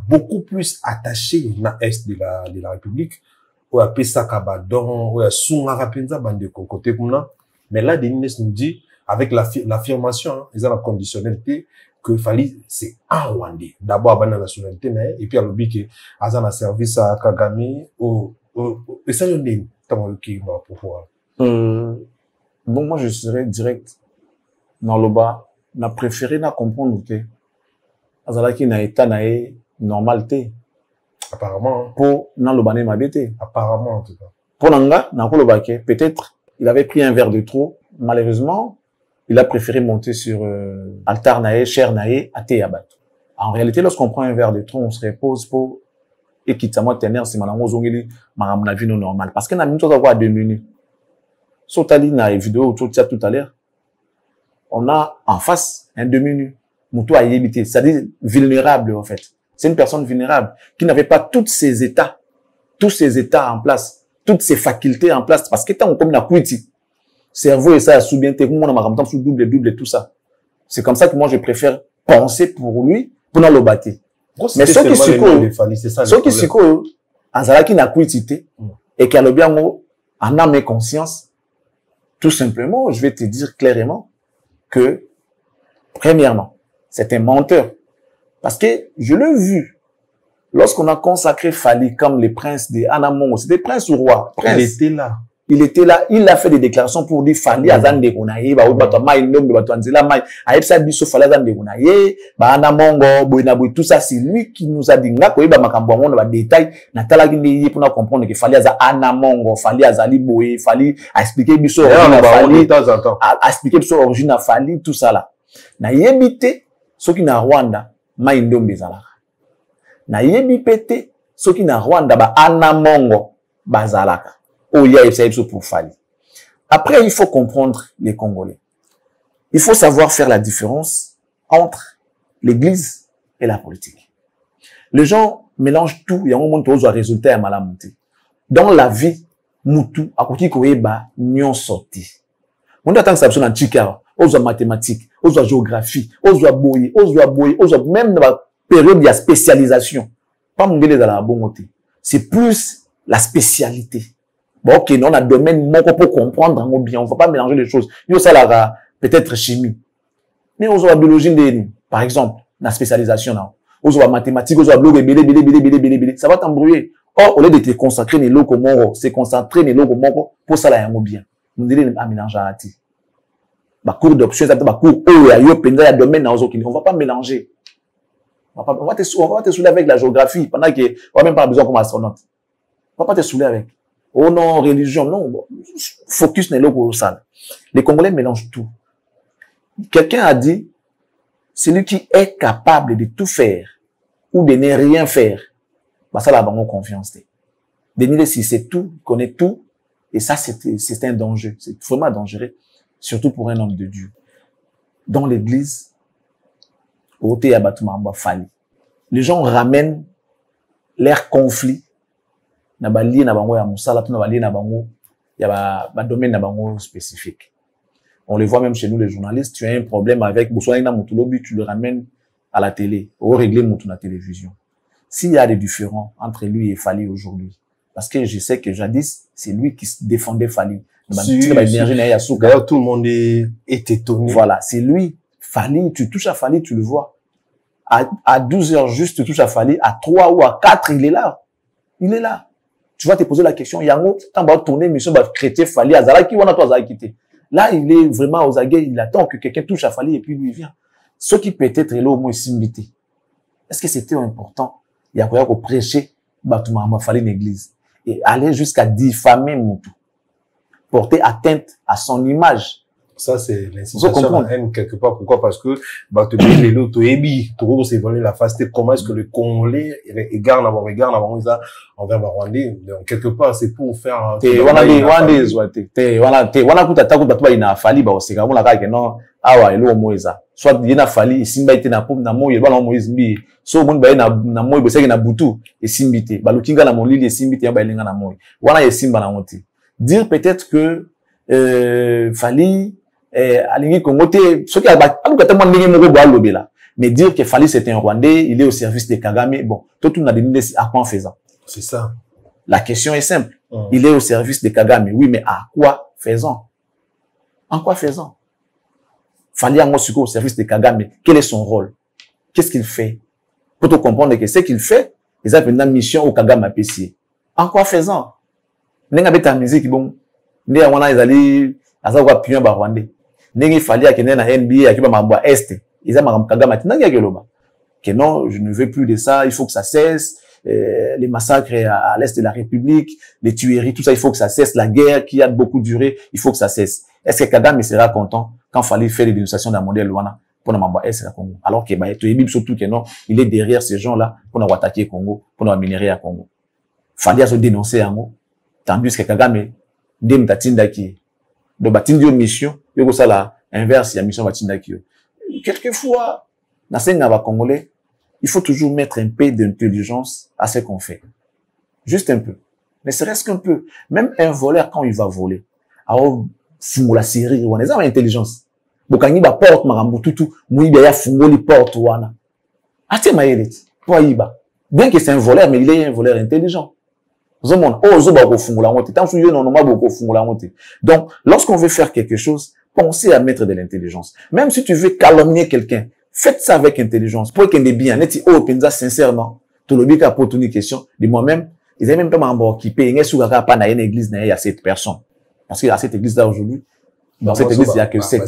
beaucoup plus attaché na est de la République ou a pesa kabadon ou a sunga penza bande côté comme mais là Denis nous dit avec l'affirmation ils ont la conditionnalité que Fali c'est un Rwandais d'abord à la nationalité et puis à l'objet que azan a service à Kagame ou et ça y est tant qui va pouvoir bon, moi, je serais direct dans le bas. Na préféré na comprendre que azalaki na état na normalité. Apparemment. Pour na le bané mabete. Apparemment, en tout cas. Pour nanga, na ko le baké, peut-être, il avait pris un verre de trop. Malheureusement, il a préféré monter sur altar naé, cher naé, à Teyabat. En réalité, lorsqu'on prend un verre de trop, on se repose pour équitamment tenir si madame ozongeli madame la vie non normale parce que na minute à 2 minutes. Sotali na vidéo tout à l'heure. On a en face un 2 minutes. Moutou a évité, c'est-à-dire vulnérable en fait. C'est une personne vulnérable qui n'avait pas tous ses états en place, toutes ses facultés en place parce que tant comme na kuiti cerveau et ça a sous bien te on a marre sous double tout ça. C'est comme ça que moi je préfère penser pour lui pour nous le battre. Mais ceux qui siko azalaki na kuitité et qui a le bien en âme et conscience, tout simplement, je vais te dire clairement que premièrement, c'est un menteur. Parce que je l'ai vu lorsqu'on a consacré Fali comme les princes de Anamongo, c'était prince ou roi. Prince. Il était là, il a fait des déclarations pour dire Fali azande konaye ba obato mai nombe bato anzela mai aipsa biso Fali azande konaye ba Anamongo boina boy tout ça c'est lui qui nous a dit nga ko yeba makambo ngo ba détail na talaki ndi pour comprendre que Fali aza Anamongo Fali azali boy Fali a expliqué biso Fali a expliqué biso origine à Fali tout ça là na yebité soki na Rwanda mai ndombe zalaka na yebipete soki na Rwanda ba Anamongo bazalaka. Oh, il y a pour Fali. Après, il faut comprendre les Congolais. Il faut savoir faire la différence entre l'église et la politique. Les gens mélangent tout. Il y a un moment où ils ont résultat à malamonté. Dans la vie, Moutou, à côté de Koeba, nyon sorti. On attend que ça soit en Chikara, aux mathématiques, aux géographie, aux boye, même dans la période de spécialisation. Pas mon gars dans la bonne c'est plus la spécialité. Bon, ok, non, on a un domaine pour comprendre bien. On ne va pas mélanger les choses. Yo, ça là, peut-être chimie. Mais on a biologie, par exemple, la spécialisation, là. On a mathématiques, on a blog, ça va t'embrouiller. Or, au lieu de te consacrer les locaux moro, c'est concentrer les locaux moro pour ça là, bien. Nous disons, à mélanger à ti. Bah, cours d'options, ça va cours, domaine, on va pas mélanger. On va te saouler avec la géographie, pendant que, on va même pas besoin comme astronaute. On va pas te saouler avec. Oh non, religion, non. Focus n'est pas ça. Les Congolais mélangent tout. Quelqu'un a dit, celui qui est capable de tout faire ou de ne rien faire, bah ça là, bah, on confiance. Denis, si c'est tout, connaît tout, et ça c'est un danger. C'est vraiment dangereux, surtout pour un homme de Dieu. Dans l'église, les gens ramènent leurs conflits. Na bali na bango ya musala tu na bali na bango ya ba domaine na bango spécifique. On le voit même chez nous les journalistes, tu as un problème avec Boussoua na Mutulobi, tu le ramènes à la télé, ou régler Moutou na télévision. S'il y a des différends entre lui et Fali aujourd'hui, parce que je sais que jadis c'est lui qui défendait Fali. D'ailleurs tout le monde est étonné. Voilà, c'est lui. Fali, tu touches à Fali, tu le vois. À 12 heures juste, tu touches à Fali, à 3 ou à 4, il est là. Il est là. Tu vas te poser la question, Yango, quand va tourner, mission va chrétien Fali, Azalaki, ou on a toi Azalaki. Là, il est vraiment aux aguets, il attend que quelqu'un touche à Fali et puis lui vient. Ce qui peut-être est là au moins s'imiter. Est-ce que c'était important? Il y a quoi qu'on prêcher, Batouma Fali l'église. Et aller jusqu'à diffamer Moutou. Porter atteinte à son image. Ça, c'est l'incitation à la haine quelque part. Pourquoi? Parce que, bah, les lots, c'est volé la face. Comment est-ce que le Congolais égare envers Rwandais? Donc, quelque part, c'est pour faire, soit il y a Fali, Simba était na pom na mo yeba na Moïse mbi so mon ba na mo yeba na butu et simbité ba lukinga na molili et simbité ba linga na mo wana ye simba na ngoti dire peut-être que Fali alingi kongote ce qui a aluka tellement ndenge moko ba lobela mais dire que Fali c'était un Rwandais, il est au service de Kagame, bon tout le monde a demandé à quoi en faisant. C'est ça. La question est simple. Il est au service de Kagame, oui, mais à quoi faisant? En quoi faisant? Fali au service de Kagame, quel est son rôle? Qu'est-ce qu'il fait? Pour te comprendre que ce qu'il fait, ils ont une mission au Kagame à PC. En quoi faisant? N'enga beta musique bon, n'enga wana ezali azawa pion ba Rwandais. N'enga Fali a kene na NBA akiba mabwa est. Ils ont Kagame n'enga keloba. Que non, je ne veux plus de ça, il faut que ça cesse. Les massacres à l'est de la République, les tueries, tout ça, il faut que ça cesse. La guerre qui a beaucoup duré, il faut que ça cesse. Est-ce que Kagame sera content quand Fali fait les dénonciations d'un modèle Luana pour nous est la Congo. Alors que, bah, surtout que non, il est derrière ces gens-là pour nous attaquer le Congo, pour nous minérer à Congo. Fallait se dénoncer à moi. Tandis que Kagame, dem tatinda qui. Donc, batindi une mission, il y a ça là, inverse, il y a mission batinda qui. Quelquefois, dans ces Congolais, il faut toujours mettre un peu d'intelligence à ce qu'on fait. Juste un peu. Ne serait-ce qu'un peu. Même un voleur, quand il va voler, alors, fumo la série, on est intelligence. Bokangi ba porte marambo tutu, mouiba ya fumo li porte wana. Ate mayelet, toi iba. Bien que c'est un voleur, mais il est un voleur intelligent. Donc, lorsqu'on veut faire quelque chose, pensez à mettre de l'intelligence. Même si tu veux calomnier quelqu'un, faites ça avec intelligence. Pour qu'il y ait bien, sincèrement, tout le monde a posé une question de moi-même. Ils n'avaient même pas m'embarquer qui paye. Il y a une église, il y a 7 personnes. Parce qu'il y a cette église-là aujourd'hui. Dans cette église, il n'y a que 7.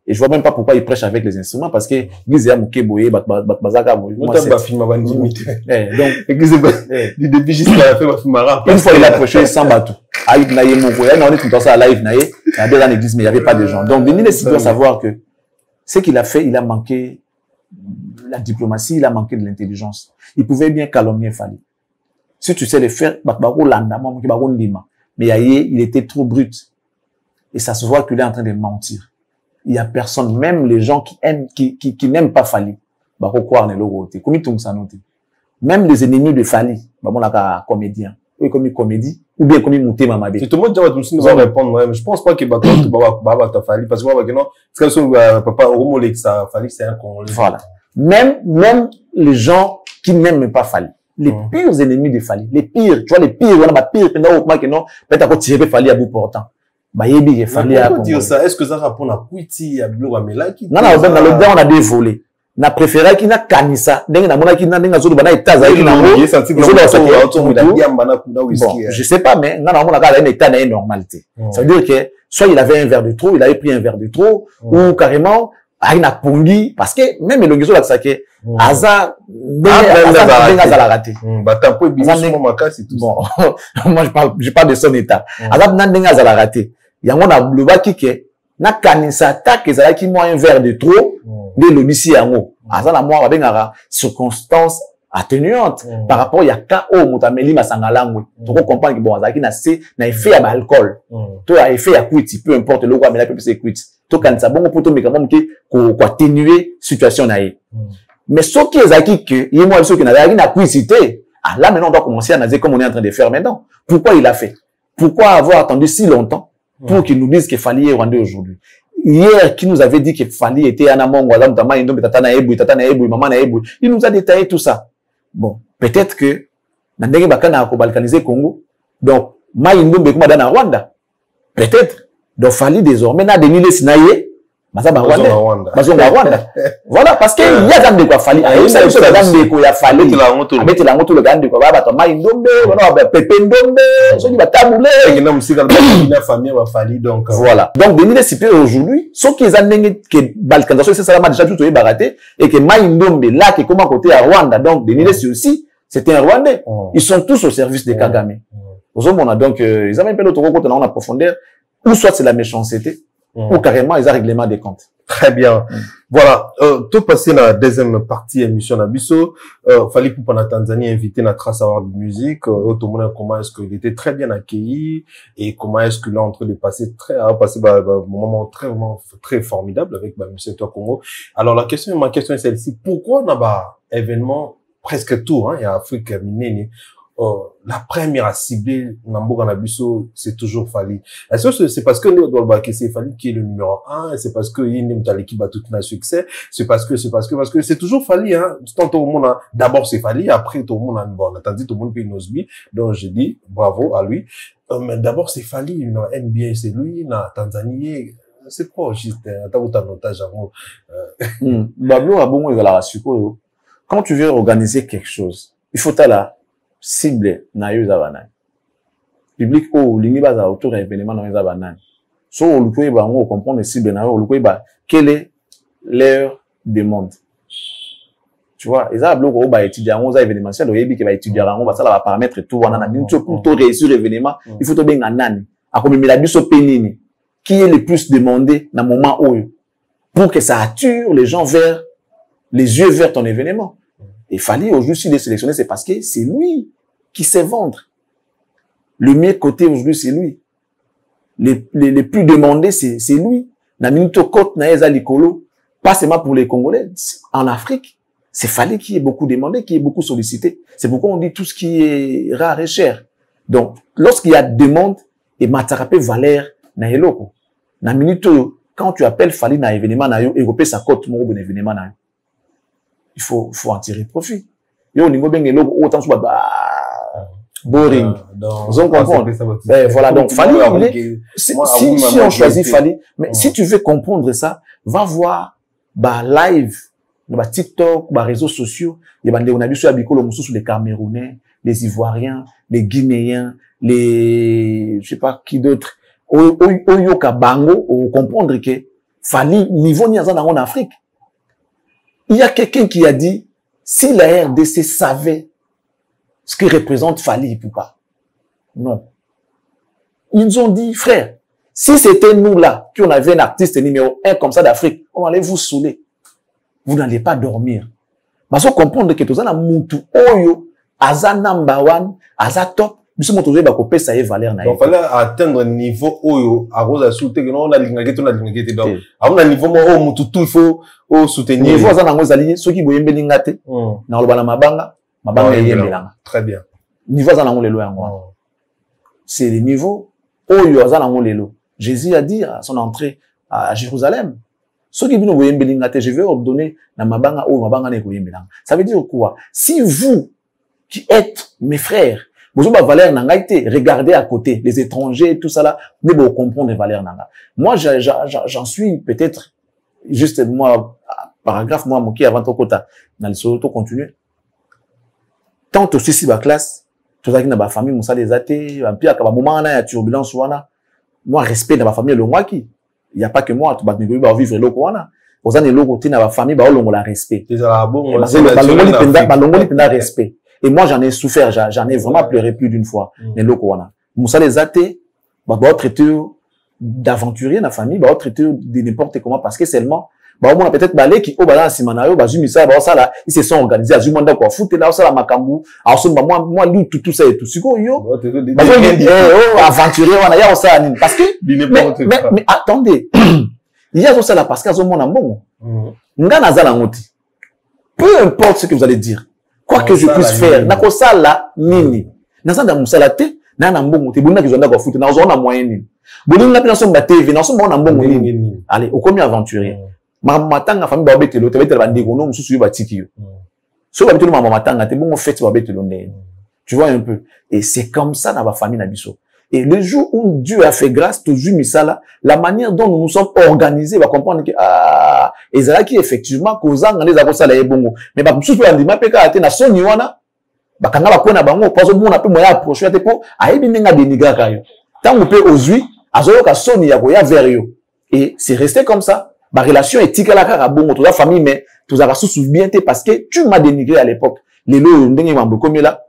Et je vois même pas pourquoi ils prêchent avec les instruments, parce que l'église, il y a Mouké Boye, Bazaka, donc, du début jusqu'à la fin, une fois, il a prêché sans bateau. Aïd Naye Moukoya, on est tout le temps ça à live Naye, il y a deux dans l'église, mais il n'y avait pas de gens. Donc, Denis doit savoir que ce qu'il a fait, il a manqué la diplomatie, il a manqué de l'intelligence. Il pouvait bien calomnier Fali. Si tu sais le faire, mais il était trop brut. Et ça se voit qu'il est en train de mentir. Il y a personne, même les gens qui aiment, qui n'aiment pas Fali, même les ennemis de Fali, comédien, ou comme comédie, ou bien comme Mouté Mamade. C'est tout le monde qui va répondre, je pense pas que Baba Fali, parce que non, c'est comme ça, papa, Fali, c'est un Congolais. Voilà. Même les gens qui n'aiment pas Fali. Les pires ennemis de Fali, les pires, tu vois, les pires, on a pire, peut-être à tirer Fali à bout portant. Fali à dire ça, est-ce que ça répond à Kwiti, à Blou, à Melaki? Non, dans le temps, on a des volets. Na préféré qu'il n'a canissa, n'a je sais pas, mais un état d'une normalité. Ça veut dire que, soit il avait un verre de trop, il avait pris un verre de trop, ou carrément, il a pongi, parce que même le guiso là, ça que, Aza, la raté. Bon, moi, je parle de son état. Aza, n'a la raté. Il y a un le bas qui est, n'a canissa, tac, et ça qui moi un verre de trop, de l'obissi à moi. Aza, la moi, avec une circonstance atténuante, par rapport, il y a qu'un haut, moutameli, ma sangalangwe. Donc, on comprend que bon, Aza, qui n'a effet à l'alcool. Toi, a effet à quit, peu importe le quoi, mais la c'est quit. Toi, quand ça, bon, pour toi, mais quand même, qu'on atténuer situation naïe. Mais ce qui est acquis que, il y a moi, ceux qui n'avaient rien à quiciter, là, maintenant, on doit commencer à analyser comme on est en train de faire maintenant. Pourquoi il a fait? Pourquoi avoir attendu si longtemps pour qu'il nous dise qu'il fallait Rwandais aujourd'hui? Hier, qui nous avait dit qu'il fallait était Anamongo, il nous a détaillé tout ça. Bon, peut-être que, Nandenge Bakana a balkaniser Congo, donc, Maïndombe Kumadana Rwanda. Peut-être. Donc, fallait désormais, n'a des milliers sinaïe, Rwanda. Voilà, parce qu'il y a quand même de quoi fallait. Il y a quand quoi, il y a fallu. Avec la moto, le gars de quoi, bah, Maïndombe, Pépéndombe, ceux qui va tabouler. Voilà. Donc, Denis Sipé aujourd'hui, ceux qui ont que balkanisation, c'est ça, déjà tout est baraté, et que Maïndombe, là, qui est comme à côté à Rwanda, donc, Denis aussi, c'était un Rwandais. Ils sont tous au service de Kagame. Aux hommes, on a donc, ils avaient un peu l'autre côté, on a profondeur, ou soit c'est la méchanceté, ou carrément, ils ont règlement des comptes. Très bien. Voilà. Tout passé dans la deuxième partie émission d'Abisso, fallait pour la Tanzanie inviter notre trace à avoir de musique, tout le monde, comment est-ce qu'il était très bien accueilli, et comment est-ce qu'il est en train de passer un moment très formidable avec, monsieur Congo. Alors, ma question est celle-ci. Pourquoi on a, événement, presque tout, il y a Afrique, Minene, la première à cibler Namboga Nabiso, c'est toujours Fali. Est-ce que c'est parce que c'est Fali qui est le numéro 1, c'est parce que l'équipe a tout un succès, c'est parce que c'est toujours Fali, Tant tout le monde d'abord c'est Fali, après tout le monde on a dit tout le monde paye Nosby, donc je dis bravo à lui. Mais d'abord c'est Fali, NBA c'est lui, na Tanzanie, c'est pas juste, Bablo a bon, quand tu veux organiser quelque chose, il faut la cible na yo za banani public o lingi baza autour d'un événement na yo za banani so o lukoy ba ngo comprendre cible na yo o lukoy ba quelle est leur demande, tu vois eza bloko o ba étudiant ngo za événementiel o yebi ke ba étudiant ngo ba sala ba paramètres tout wana na bintu pour to réussir événement il faut to benga nani akomimela biso penini qui est le plus demandé na moment oyo pour que ça attire les gens vers les yeux vers ton événement. Et Fally, aujourd'hui, s'il est sélectionné, c'est parce que c'est lui qui sait vendre. Le meilleur côté aujourd'hui, c'est lui. Les plus demandés, c'est lui. Na minute côte na eza likolo, pas seulement pour les Congolais. En Afrique, c'est Fally qui est beaucoup demandé, qui est beaucoup sollicité. C'est pourquoi on dit tout ce qui est rare et cher. Donc, lorsqu'il y a demande, et Matarapé Valère na eloko. Na minute, quand tu appelles Fally na événement na yo, et repé sa cote, mon bon événement na yo. Il faut en tirer profit. Yo, ningo benge eloko, autant soit boring. Vous en comprenez? Voilà, donc Fally, si on choisit Fally, mais si tu veux comprendre ça, va voir live, TikTok, réseaux sociaux, on a vu sur les Camerounais, les Ivoiriens, les Guinéens, les je sais pas qui d'autre. Oyoka Bango, on comprendre que Fally niveau ni en Afrique. Il y a quelqu'un qui a dit si la RDC savait ce que représente Fally Ipupa. Non. Ils ont dit, frère, si c'était nous là, qui on avait un artiste numéro 1 comme ça d'Afrique, on allait vous saouler. Vous n'allez pas dormir. Parce qu'on comprend que tout ça, Moutou, Oyo, Aza number one, Aza top, nous sommes autorisés à couper ça et Valère Naïf. Donc, il fallait atteindre un niveau Oyo, à Rosa Souté, que non, on a l'ingrédient, donc, à un niveau Moutou, il faut soutenir. Niveau Aza Nangoz alliés, ceux qui voyaient Belingate, dans le Banamabanga, très bien. Niveau Azanango lelo yango. C'est le niveau Oyo Azanango lelo. Jésus a dit à son entrée à Jérusalem, ceux qui viennent Belingate, je vais ordonner na mabanga ou mabanga ne koyembelanga. Ça veut dire quoi? Si vous qui êtes mes frères, vous avez valeur nangaïté, regardez à côté les étrangers tout ça là, vous devez comprendre les valeurs nanga. Moi j'en suis peut-être juste moi paragraphe moi qui avant ton quota dans le solo continuer. Tant aussi si la classe, tout ça qui n'a pas famille, moussa les athées, un peu à moment il y a turbulence wana. Moi respect dans ma famille le moi qui, il y a pas que moi, tout battre va vivre le wana. Aux années l'autre côté dans ma famille, bah on la respect. Respect. Et moi j'en ai souffert, j'en ai vraiment pleuré plus d'une fois. Mais le wana, moussa les athées, bah traiter d'aventurier dans la famille, bah traiter de n'importe comment parce que seulement on a peut-être balé qui au balance simanayo bazumisa ça là ils se sont organisés azumanda quoi foot là ça la makambu alors moi lui tout ça et tout siko yo aventurier on a ya ça parce que mais attendez il y a ça là parce qu'azo mona mbongo ngana za la ngoti peu importe ce que vous allez dire quoi que je puisse faire na ko ça là nini na ça da musala te na na mbongo te bonna ki zonda ko foot na zo na moyen nini bolinga pe na so ba TV na so na mbongo nini allez au comme aventurier Mamatanga famille ba betelo te betelo bandeko no mususu ba tiki yo. So ba betelo mamatanga te bongo fête ba betelo ndé. Tu vois un peu et c'est comme ça dans la famille na biso. Et le jour où Dieu a fait grâce toujours misala la manière dont nous nous sommes organisés va comprendre que ezala qui effectivement kozanga les akosala ebongo mais ba mususu ba ndima peka ate na soni wana ba kanga ba kwena bango parce que mona pe moya approcher te po ayebi ninga denigra kayo. Tant on peut ozui azoyo ka soni ya koya vers yo et c'est resté comme ça. Ma relation éthique à la carabon, toute la famille, mais tout ça va se souvenir parce que tu m'as dénigré à l'époque. Les lots, comme là,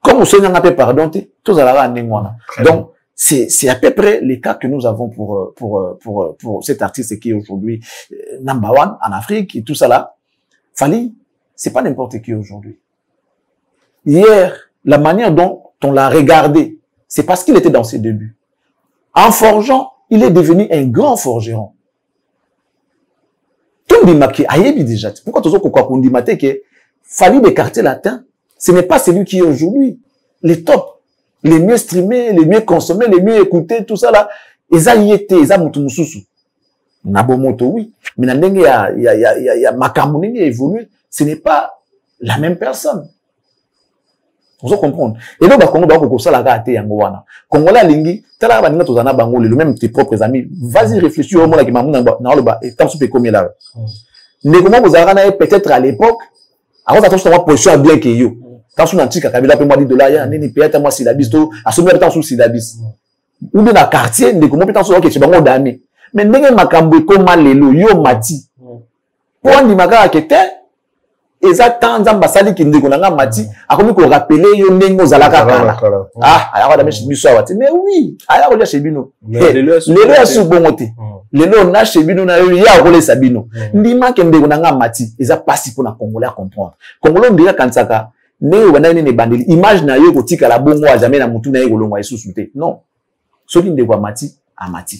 comme on s'est pas pardon, tout ça va donc, c'est à peu près les cas que nous avons pour cet artiste qui est aujourd'hui number one en Afrique et tout ça là. Fally, c'est pas n'importe qui aujourd'hui. Hier, la manière dont on l'a regardé, c'est parce qu'il était dans ses débuts. En forgeant, il est devenu un grand forgeron. Déjà. Pourquoi toujours qu'on dit que Fally des quartiers latins, ce n'est pas celui qui est aujourd'hui. Les tops, les mieux streamés, les mieux consommés, les mieux écoutés, tout ça là, ils a y été, ils a mutumusousu. Nabomoto, oui. Mais il y a Makamouné qui a évolué. Ce n'est pas la même personne. Vous comprenez? Et donc, Congo, Congo, ça la gâté, Yangowana. Congolais, Lingi, t'as la tozana bango, le même tes propres amis. Vas-y, réfléchis au moment qui m'a montré dans le bas, et tant que comme là. Mais comment vous avez peut-être à l'époque, avant d'attention, moi, position bien que yo. Quand on a dit qu'à Kabila, moi, dit de là, il y a un peut-être moi, syllabis, à ce moment, temps sous syllabis. Ou dans le quartier, les comment peut-être ok, c'est bon, d'année. Mais n'est-ce pas Makambo, comme Malélo, yo, Mati. Pour un dimaga, qui était, et ça, tant d'ambassades qui nous ont mati, a comme qu'on rappelait yo nengo zalaka kala. Ah, alors on a mis sur mais oui, alors on a chez Bino. Les lois sont bon côté. lelo na chebino na yo ya role sabino ndima ke ndeko nanga mati eza pasi pour na congolais à comprendre congolais ndika kansaka ne wana ne bandeli image na yo kotika la bongo a jamais na mutu na yo kolongwa isusu te non soki ndeko mati amati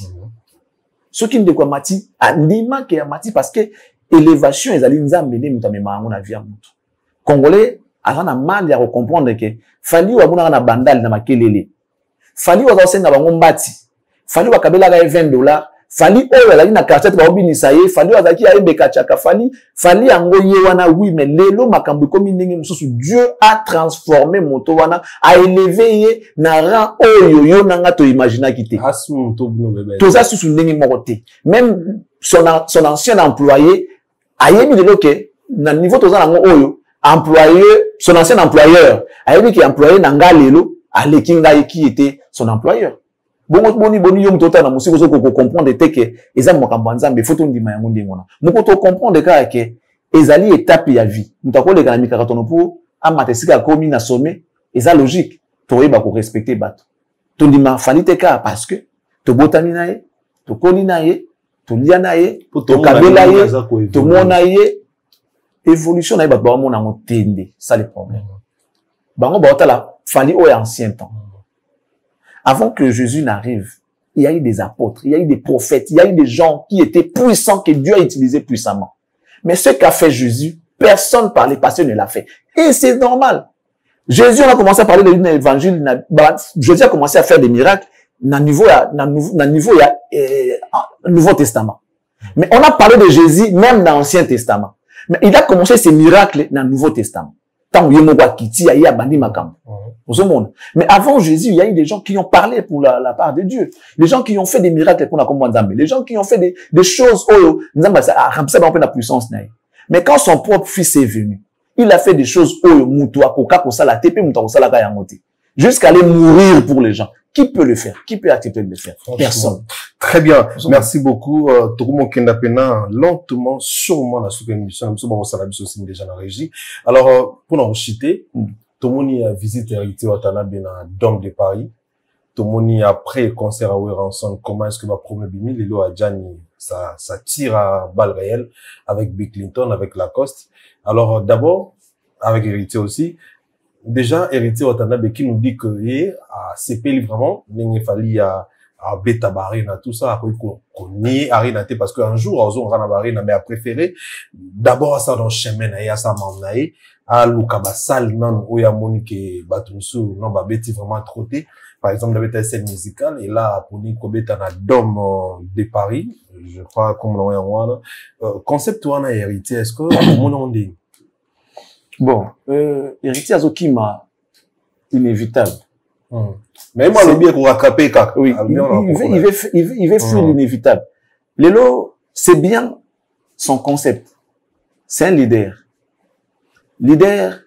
soki ndeko mati ndima ke amati parce que élévation ezali nzambe ne mutu amema ngo na vie mutu congolais azana mal ya comprendre que fali wa buna na bandali na makelele fali wa zasenga bango mbati fali wa kabela ga $20 fali oyo azali na quartier ba obinisa ye fali azaki ya ebeka chaka fali yango ye wana oui mais lelo makambo komi ndenge mususu Dieu a transformé moto wana a élevé ye na rang oyo yo nanga to imaginer kité asu to bino bebe to za susu ndenge moko te même son ancien employé ayebi lelo ke na niveau to za nango oyo employé son ancien employeur ayebi ki employé na nga lelo aleki ngai qui était son employeur. Boni yom tota na musiko zo ko comprendre te que eza makambo nzambe faut ndima yango ndingona moko to comprendre ka ke ezali étape ya vie mutako leka na mikakatono pour amatesika komi na sommet eza logique to yeba ko respecter bato to ndima fali te ka parce que to botami na ye to koni na ye to lia na ye to kabela ye to mona ye évolution na bato ba mona ngotende ça le problème bango ba otala fali au ancien temps. Avant que Jésus n'arrive, il y a eu des apôtres, il y a eu des prophètes, il y a eu des gens qui étaient puissants, que Dieu a utilisé puissamment. Mais ce qu'a fait Jésus, personne par les passés ne l'a fait. Et c'est normal. Jésus, on a commencé à parler de l'évangile, Jésus a commencé à faire des miracles dans le Nouveau Testament. Mais on a parlé de Jésus même dans l'Ancien Testament. Mais il a commencé ces miracles dans le Nouveau Testament. Mais avant Jésus, il y a eu des gens qui ont parlé pour la part de Dieu. Les gens qui ont fait des miracles pour la commande. Les gens qui ont fait des choses. La puissance. Mais quand son propre fils est venu, il a fait des choses jusqu'à aller mourir pour les gens. Qui peut le faire? Qui peut accepter de le faire? Personne. Très bien. Merci beaucoup. Tokumo Kendapena, lentement, sûrement, la sous-émission, nous déjà dans la régie. Alors, pour nous citer, Tomoni a visité Héritier Watanabe dans Dôme de Paris. Tomoni après concert à Weranson, comment est-ce que ma première bimi, Lilo Adjani, ça tire à balles réelles avec Bill Clinton, avec Lacoste. Alors, d'abord, avec Héritier aussi, déjà, Héritier Watanabe qui nous dit que, à CP vraiment, il fallait à Beta Barina, tout ça, après qu'on nie Arina, parce qu'un jour, on a Barina, mais a préféré, d'abord, à ça dans le chemin, à ça, mamnaï, à Lukabasal, non, où il y a Monique Batunsu, non, bah, Betty vraiment trotté. Par exemple, la bêta scène musicale, et là, pour Nico Beta, na Dôme de Paris, je crois, comme l'on a, concept, on a hérité, est-ce que, mon dit? Bon, héritier Azokima, inévitable. Mais moi, le bien qu'on rattraper, oui, il veut fuir l'inévitable. Lelo, c'est bien son concept. C'est un leader. Leader,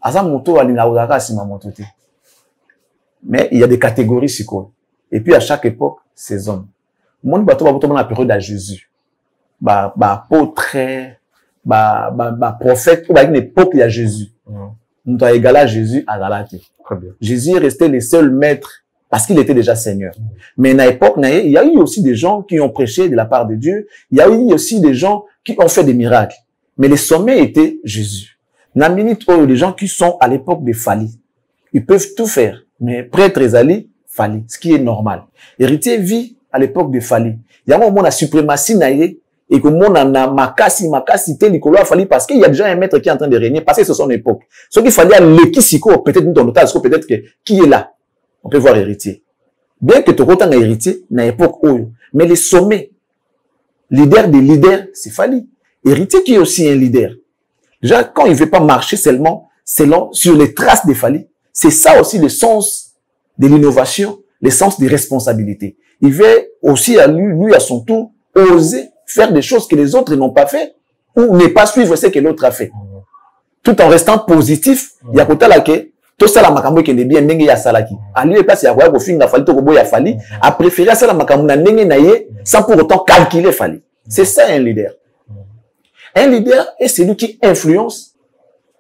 Azamoto Alinaoudaka Simamotote. Mais il y a des catégories psycho. Et puis à chaque époque, ces hommes. Mon bateau va tomber dans la période de Jésus. Apôtre, prophète, ou une époque, il y a Jésus. On doit égaler à Jésus à Galate. Jésus est resté le seul maître parce qu'il était déjà Seigneur. Mais à l'époque, il y a eu aussi des gens qui ont prêché de la part de Dieu. Il y a eu aussi des gens qui ont fait des miracles. Mais le sommet était Jésus. Dans la minute où les gens qui sont à l'époque de Fali, ils peuvent tout faire. Mais prêtre Ezali, Fali, ce qui est normal. Héritier vit à l'époque de Fali. Il y a un moment de suprématie naïe et que mon a makasi tel Nicolas Fali parce qu'il y a déjà un maître qui est en train de régner parce que c'est son époque. Ce qu'il fallait l'équisico, peut-être dans le tas, peut-être que qui est là. On peut voir héritier. Bien que tu autant héritier, dans l'époque où, mais les sommets, leader des leaders, c'est Fali. Héritier qui est aussi un leader. Déjà, quand il ne veut pas marcher seulement, sur les traces de Fali, c'est ça aussi le sens de l'innovation, le sens des responsabilités. Il veut aussi, lui à son tour, oser faire des choses que les autres n'ont pas fait, ou ne pas suivre ce que l'autre a fait. Tout en restant positif, il y a côté là que, tout ça la makambo qui est bien, n'enge ya salaki. À lui, place, il y a quoi, fin, na fali, tokobo ya fali, a préféré ça la makambo na n'enge naye, sans pour autant calculer fali. C'est ça un leader. Un leader est celui qui influence.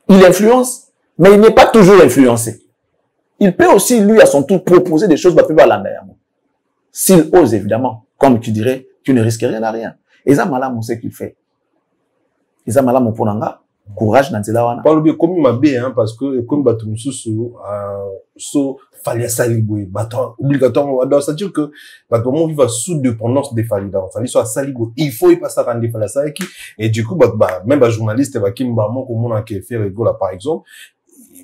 Il influence, mais il n'est pas toujours influencé. Il peut aussi, lui, à son tour, proposer des choses, s'il ose, évidemment. Comme tu dirais, tu ne risques rien à rien. Et ça, malam, c'est qu'il fait. Et ça, malam, pour nanga, courage dans la wana. Parle bien comme ma bé, hein, parce que comme batum sous so fallait saliboué, baton obligatoire. C'est-à-dire que baton vivre sous dépendance des falida. Fallait soit saliboué. Il faut y passer à rendre fallait ça et du coup même un journaliste va qui m'a mon comment on a fait rigolo par exemple.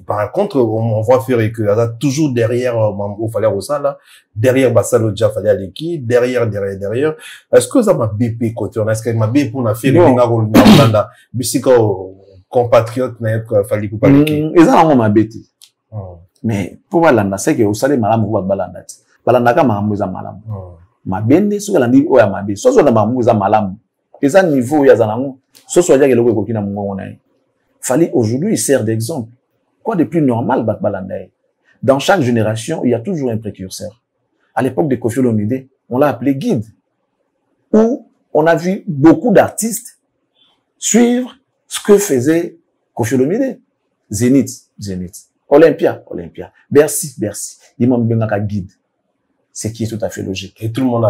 Par contre, on voit faire que là, toujours derrière, au fallait au ça, là, derrière, Bassalo déjà fallait aller qui, derrière. Est-ce que ça m'a BP côté, est-ce que m'a BP pour faire le bicycle compatriote, fallait couper les qui? Et ça, on m'a BP. Mais, pour Balanda, c'est que vous savez, madame, vous Balanda. Balanda, quand m'a malam. Ma bende, ce qu'elle a dit, oya ma bé. Soit sur la mamouza malam. Et ça, niveau, ya zanango. Soit sur la dialogue, kokina moumonaï. Fallait aujourd'hui, il sert d'exemple. Quoi de plus normal, Balandaï? Dans chaque génération, il y a toujours un précurseur. À l'époque de Koffi Olomide, on l'a appelé guide. Où on a vu beaucoup d'artistes suivre ce que faisait Koffi Olomide. Zénith. Olympia. Bercy. Il m'a bien qu'à guide. Ce qui est tout à fait logique. Et tout le monde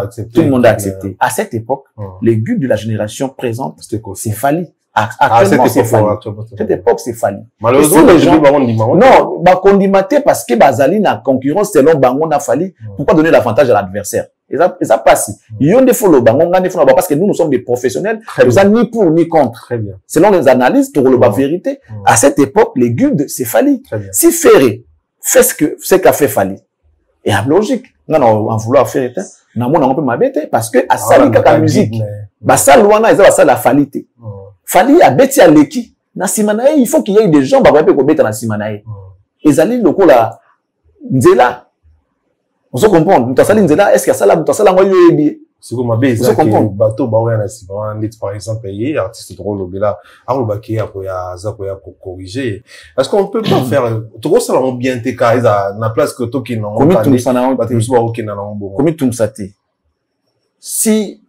a accepté. À cette époque, les guides de la génération présente, c'est Fally. À cette époque, c'est Fally. Malheureusement, les gens, non, condimaté parce que Bazali n'a concurrence selon Bangon a Fally. Pourquoi donner l'avantage à l'adversaire? Et ça passe. Il y a des follow Bangon, parce que nous sommes des professionnels. Nous avons ni pour ni contre. Très bien. Selon les analyses, pour le vérité. À cette époque, les guides, c'est Fally. Si Ferré fait ce qu'a fait Fally, et à logique, non, en vouloir faire, on peut m'abêter parce que à Sali, la musique, ça, loin, ils ont ça la falité. Fally a bêti à l'équipe. Na Simanae, il faut qu'il y ait des gens, qui peuvent mettre na Simanae. Et Zali, le coup là, Nzela. On se comprend. Moutasali Nzela, est-ce qu'il y a ça là, Moutasala, moi, il y a c'est comme ma bête, c'est que bateau, par exemple, artiste drôle, là, pour corriger. Est-ce qu'on peut pas faire, tout ça, on bien te cas, na place que toi qui n'ont pas, comme tout ça, si,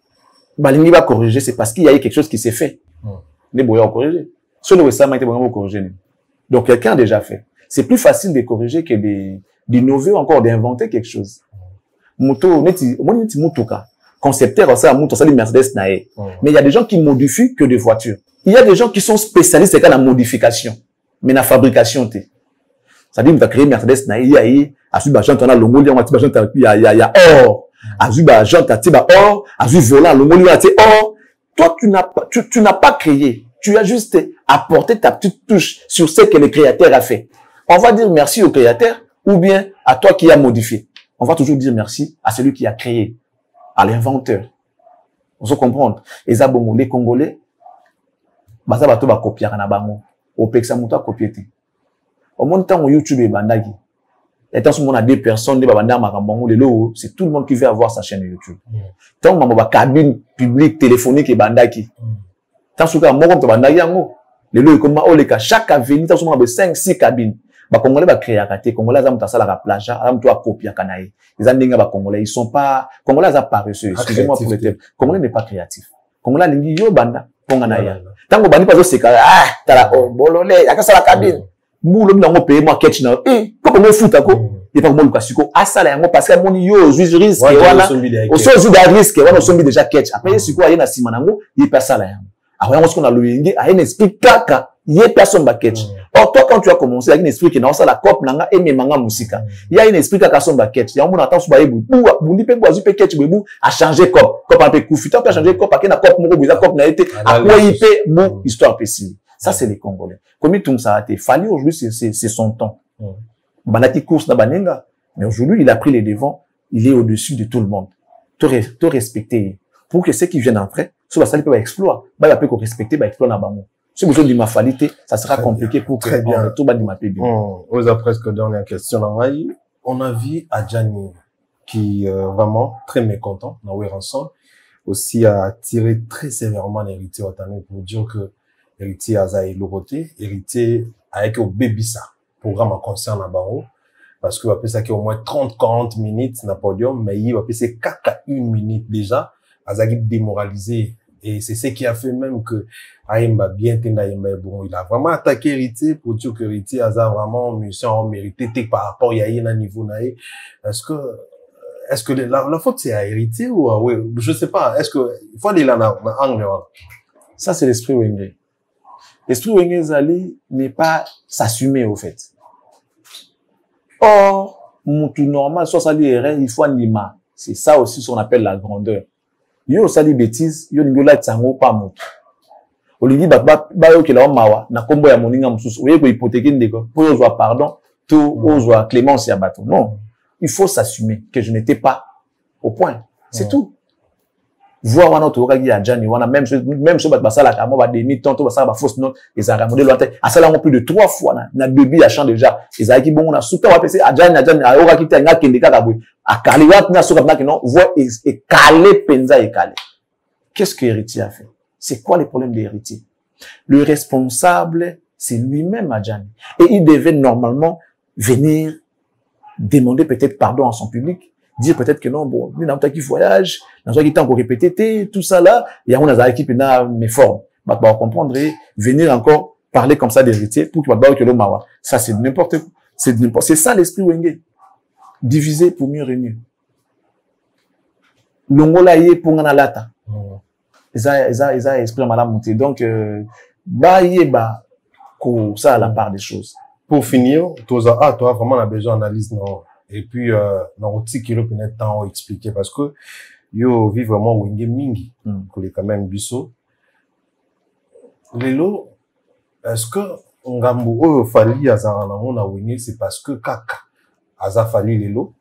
Balingi va corriger, c'est parce qu'il y a eu quelque chose qui s'est fait. Les boyards corriger. Sur le ça m'a été vraiment corriger. Donc, quelqu'un a déjà fait. C'est plus facile de corriger que d'innover ou encore d'inventer quelque chose. Moto, neti motoka. Concepteur, ça, moto, ça, les Mercedes nae. Mais il y a des gens qui modifient que des voitures. Il y a des gens qui sont spécialistes dans la modification. Mais la fabrication, c'est-à-dire, tu as créé Mercedes nae, il y a, as-tu bagent, on a l'ongo, il y a or. As-tu bagent, tu as or, as-tu volant, l'ongo, il y a or. Toi, tu n'as pas créé. Tu as juste apporté ta petite touche sur ce que le créateur a fait. On va dire merci au créateur ou bien à toi qui a modifié. On va toujours dire merci à celui qui a créé, à l'inventeur. On se comprend. Et ça, bon, les Congolais, baza bato ba copier na bango. Au peksa muta copier te. Au monde temps YouTube et bandagi. Et tant qu'on a deux personnes de babanda makambango lelo, c'est tout le monde qui veut avoir sa chaîne YouTube. Tant qu'on a cabine publique téléphonique et bandaki. Tant qu'on a moko to bandagi yango. Lelo comme oleka chaque avenue tant qu'on a 5 6 cabines. Ba Congolais ba créer akate, Congolais za muta sala ka plaja, za muta copier kanaye. Les andinga ba Congolais, ils sont pas Congolais za paresseux, excusez-moi pour le terme. Congolais n'est pas créatif. Congolais lingi yo banda ponga na ya. Tant qu'on bani pas zo seka tala bololé, akasala cabine. Moulo na ngo payer moi catch na. Comment on fout ako? Et pas comment Lukasiko asala yango parce que moni yo juge risque wana. Au so ju da risque wana sombi déjà catch. Après siko aye na sima nango, il pas sala yango. Après on ce qu'on a loyingi, aye n'explique kaka, il personne ba catch. Or toi quand tu as commencé, il y a une esprit qui n'a pas la cop nanga et manga musika. Il y a une esprit qui a son ba catch. Il y a un attend sur ba ebu. Bundi pe boazu pe catch bebu a changer cop. Cop un peu coufita peut changer cop parce que na cop moko biza cop na été a quoi il pe bon histoire précise. Ça c'est les Congolais. Comme tout ça a été Fally aujourd'hui c'est son temps. Banati course na banenga. Mais aujourd'hui, il a pris les devants, il est au-dessus de tout le monde. Te respecter. Pour que ceux qui viennent après, soit la salle peut exploiter, bah, il peut qu'on respecter, bah, exploiter dans bango. Si vous avez ma falité, ça sera compliqué pour que tout bas ma bien. Aux presque dernière question, on a vu Adjani, qui, vraiment, très mécontent, on a ensemble, aussi a tiré très sévèrement l'héritier Watane pour dire que l'héritier a zaï l'oroté, héritier avec au bébisa, programme en concert à Baro. Parce que va passer au moins 30-40 minutes na podium, mais il va passer 4 à 1 minute déjà, Azagi démoralisé. Et c'est ce qui a fait même que Aïmba bien bon, il a vraiment attaqué Héritier pour dire que Héritier a vraiment mission mérité par rapport à un niveau naïe. est-ce que la faute c'est à hériter ou à, oui, je sais pas, est-ce que, il faut aller là, ça c'est l'esprit Wenge. L'esprit Wenge Zali n'est pas s'assumer au fait. Or, tout normal, soit ça dit erreur, il faut anima. C'est ça aussi ce qu'on appelle la grandeur. Yo ça dit bêtise, yo ningola tsango pas moto. Olingi ba yo kela mawa na kombo ya moninga mususu. Oye ko hypothéquer ndeko. Pour ozwa pardon, tout ozwa clémence ya bato. Non. Il faut s'assumer que je n'étais pas au point. C'est tout. Voir wana to ka gi ya jani wana même chose ba sala ka mo ba demi temps to ba sala ba fausse note et ça modèle lointain. A sala ngo plus de 3 fois na début ya chant déjà. Ezaki bongo na suka wa pese a jani a oka kiti nga kende kaka boy. A kali wat na suka na non voix et calé penza et calé. Qu'est-ce que héritier a fait? C'est quoi les problèmes de l'héritier? Le responsable, c'est lui-même Adjani. Et il devait normalement venir demander peut-être pardon à son public, dire peut-être que non, bon, il y a un qui voyage, il y a un qui encore répété, tout ça là, il y a une équipe qui a mes formes. Bah, on comprendre et venir encore parler comme ça d'héritier pour qu'il va que l'homme mawa. Ça, c'est n'importe quoi. C'est ça l'esprit Wenge. Diviser pour mieux régner. Longola yé pour ngana lata. Ils esprit mal monté. Donc, bah, ça à la part des choses. Pour finir, toi, vraiment, on a besoin d'analyse, non? Et puis, dans le petit kilo, peut-être temps à expliquer parce que, yo, vit vraiment Wenge Mingi, pour les quand même bisso. Lelo, est-ce que, ngambo, fali, azaranamon, à Wenge, c'est parce que, kaka, aza fali, lelo,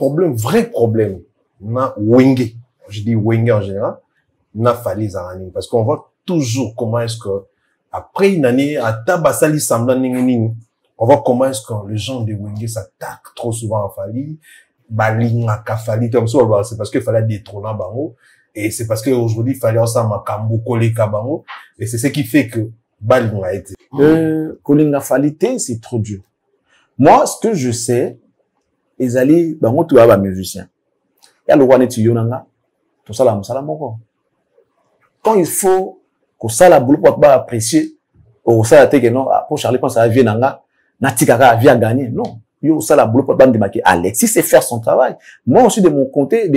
vrai problème, na Wenge. Je dis Wenge en général. N'a fallu zarani parce qu'on voit toujours comment est-ce que après une année à tabasali semblant on voit comment est-ce que les gens de Wenge s'attaquent trop souvent à Fali balinga ka Fali comme ça c'est parce qu'il fallait détrôner bango et c'est parce que aujourd'hui il fallait ensemble makambo koleka bango et c'est ce qui fait que balinga a été kolinga Falité c'est trop dur. Moi ce que je sais les alliés bango tu as ba musicien ya le roi tu yonanga tout ça la musala moko. Quand il faut que ça la boule pour pas apprécier au ça la tête non pour Charlie quand ça vient nanga natikaka vient gagner non yo ça la boule pour pas me démarquer Alexis c'est faire son travail moi aussi de mon côté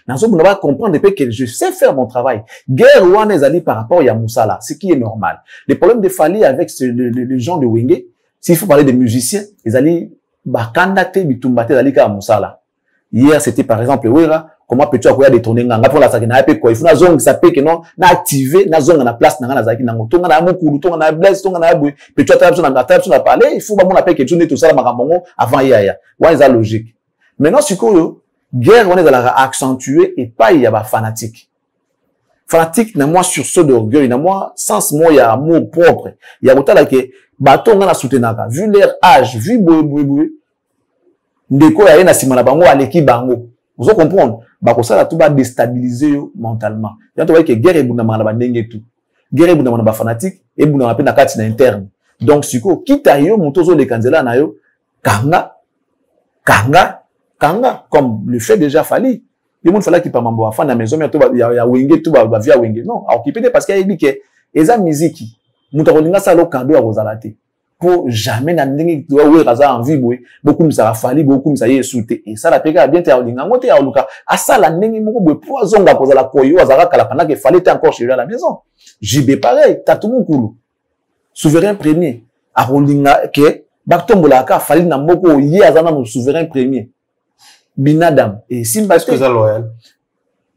nazo on va comprendre depuis que je sais faire mon travail guerre ou les alliés par rapport à Moussala ce qui est normal les problèmes de Fali avec les gens de Wenge s'il faut parler des musiciens les alliés bakandate bitumbate les alliés à Moussala hier c'était par exemple Wera. Comment peux-tu avoir détourné nganga pour la sakina pe quoi il faut na zone ça peut que non na activer na zone na place na zaki na ngotonga na mukulu tonga na bless tonga na boui peux-tu attraper sur na parler il faut ba mon appel que tu ne tout ça makambo avant yaya ouais c'est logique maintenant si ko guerre on est dans la accentuer et pas il y a ba fanatique na moi sur ce d'orgueil na moi sens moi il y a amour propre il y a autant là que batonga na soutenaka vu leur âge vu boui ndeko ya na simana bango aleki bango vous comprenez bako ça tout va déstabiliser mentalement il y a tout que guerre ebuna mala bandenge tout guerre ebuna mala ba fanatique ebuna mape na kati na interne donc siko kita yo mutozo le kanzela na yo kanga comme le fait déjà Fali le monde fallait qu'il pas mambo afin na maison mais tout ya Wenge tout va via Wenge non occupé parce qu'il dit que eza musique muto kolinga ça lo kando ya rozalate pour jamais na ndenge doit ouais raza envie boy beaucoup de ça Fali beaucoup de ça y souté et ça la peka bien te olinga ngote ya oluka asa la ndenge moko boy poison ga poza la koyo azara kala pendant que Fali était encore chez lui à la maison JB pareil tatumu kulu souverain premier a olinga ke baktombola ka Fali na moko yi azana mo souverain premier binadam et simba est-ce que ça loyal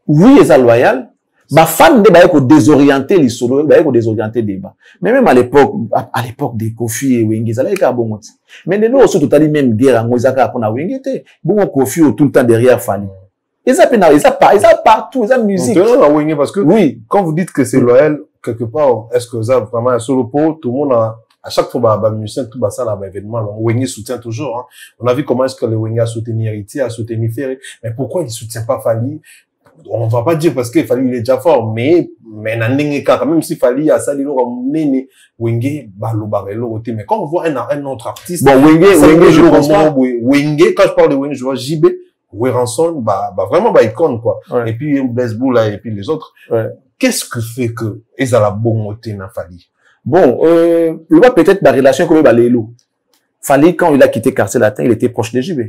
oui est ça loyal ba fan de ba ko désorienter les solo ba ko désorienter débat mais même à l'époque des Kofi et Wenge ça là ka bon mais les autres totally même guerre ngo zaka pour na Wenge té bon Kofi tout le temps derrière Fali ils a partout ils a musique Wenge parce que oui quand vous dites que c'est loyal quelque part est-ce que ça vraiment un solo pour tout le monde à chaque fois bah musicien tout bah ça là événement Wenge soutient toujours hein. On a vu comment est-ce que le Wenge a soutenu Héritier a soutenu Ferré mais pourquoi il soutient pas Fali? On va pas dire parce qu'il Fali il est déjà fort mais n'andenge quand même si Fali a ça lilo nene Wenge balo barelo mais quand on voit un autre artiste bon Wenge je pense pas Wenge quand je parle de Wenge je vois JB Weranson bah vraiment icône quoi ouais. Et puis Blaise Boula et puis les autres ouais. Qu'est-ce que fait que ils a la bonté na Fali bon il va peut-être la relation comme Balélo Fali quand il a quitté Quartier Latin il était proche de JB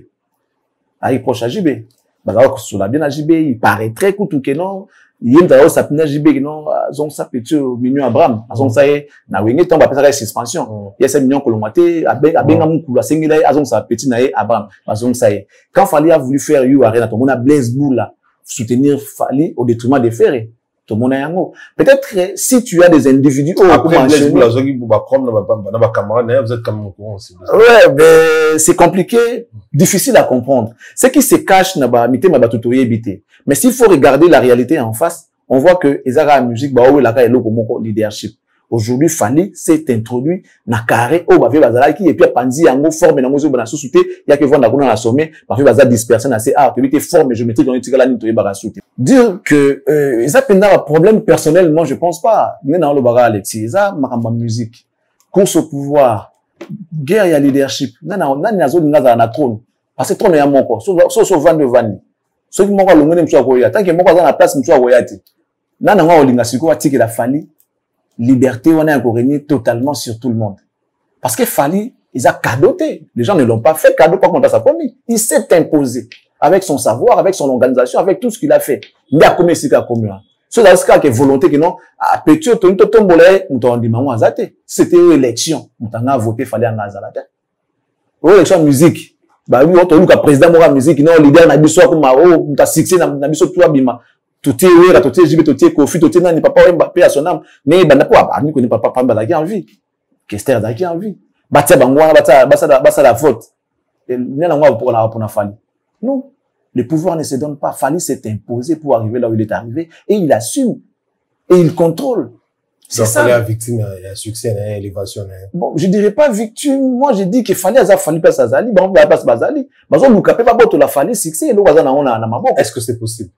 il proche à JB bazala ko sola bien JB, il paraîtrait que que non, il y a ça pina JB non, zon ça petit mignon Abraham, zon ça est na wenge tomba pesa suspension. Il y a 5 millions kolomate abenga mukulu asengila azon ça petit na Abraham, zon ça est. Quand Fally a voulu faire You Arena, tout le monde a Blaise Boula soutenir Fally au détriment des Ferré. Tout le monde a yango. Peut-être si tu as des individus après Blaise Boula zogi ba prendre na ba camarade, vous êtes quand même au courant aussi. Ouais, mais c'est compliqué, difficile à comprendre. Ce qui se cache na ba mité ma batutoye habité. Mais s'il faut regarder la réalité en face, on voit que ezara musique ba owe la ka eloko moko leadership. Aujourd'hui Fally s'est introduit na carré au bavé bazala qui et puis panzi yango forme na ngozo bana souté, il y a que vendre kuna na sommet, bavé bazala disperser na c'est tu était forme je mettais dans utikala ni toye ba souté. Dire que ça pendant un problème personnel, moi je pense pas. Mais dans le baga Alexis, ça makamba musique, course au pouvoir, guerre et leadership. Na zone na trône. Parce que trône ya moko, so vendre vendre. Ceux qui moko longone mswa koya, tant que moko za na place mswa koyati. Na nga olinga siko atiki la Fally, liberté wana ko régner totalement sur tout le monde. Parce que Fally, ils a cadoté. Les gens ne l'ont pas fait cadeau pas contre sa commis. Il s'est imposé avec son savoir, avec son organisation, avec tout ce qu'il a fait. Il a commis ce qu'il a commis. C'est là que volonté que non, à petit to tombolé, on dit maman azate. C'était une élection, on a voté Fally en azalate. Élection musique. Bah oui, on a président mora musique, non leader na biso comme maro, on a succès na biso tout abima. Tout est wera, tout est jibe, tout est kofi, tout est nani papa Mbappé à son âme. Mais bana ko ba ni ko ni papa Pamba la qui en vie. Kester da qui en vie. Batia bangwana basa la faute. Et nana ngwa pour na Fally. Non. Le pouvoir ne se donne pas. Fally s'est imposé pour arriver là où il est arrivé et il assume et il contrôle. C'est ça. Fally victime, il y a succès, il y a élévation. Bon, je dirais pas victime. Moi, je dis que Fally a Fally pas Azali. Bon, on va pas Bazali. Mais on nous capte pas beaucoup la Fally succès. Et est-ce que c'est possible?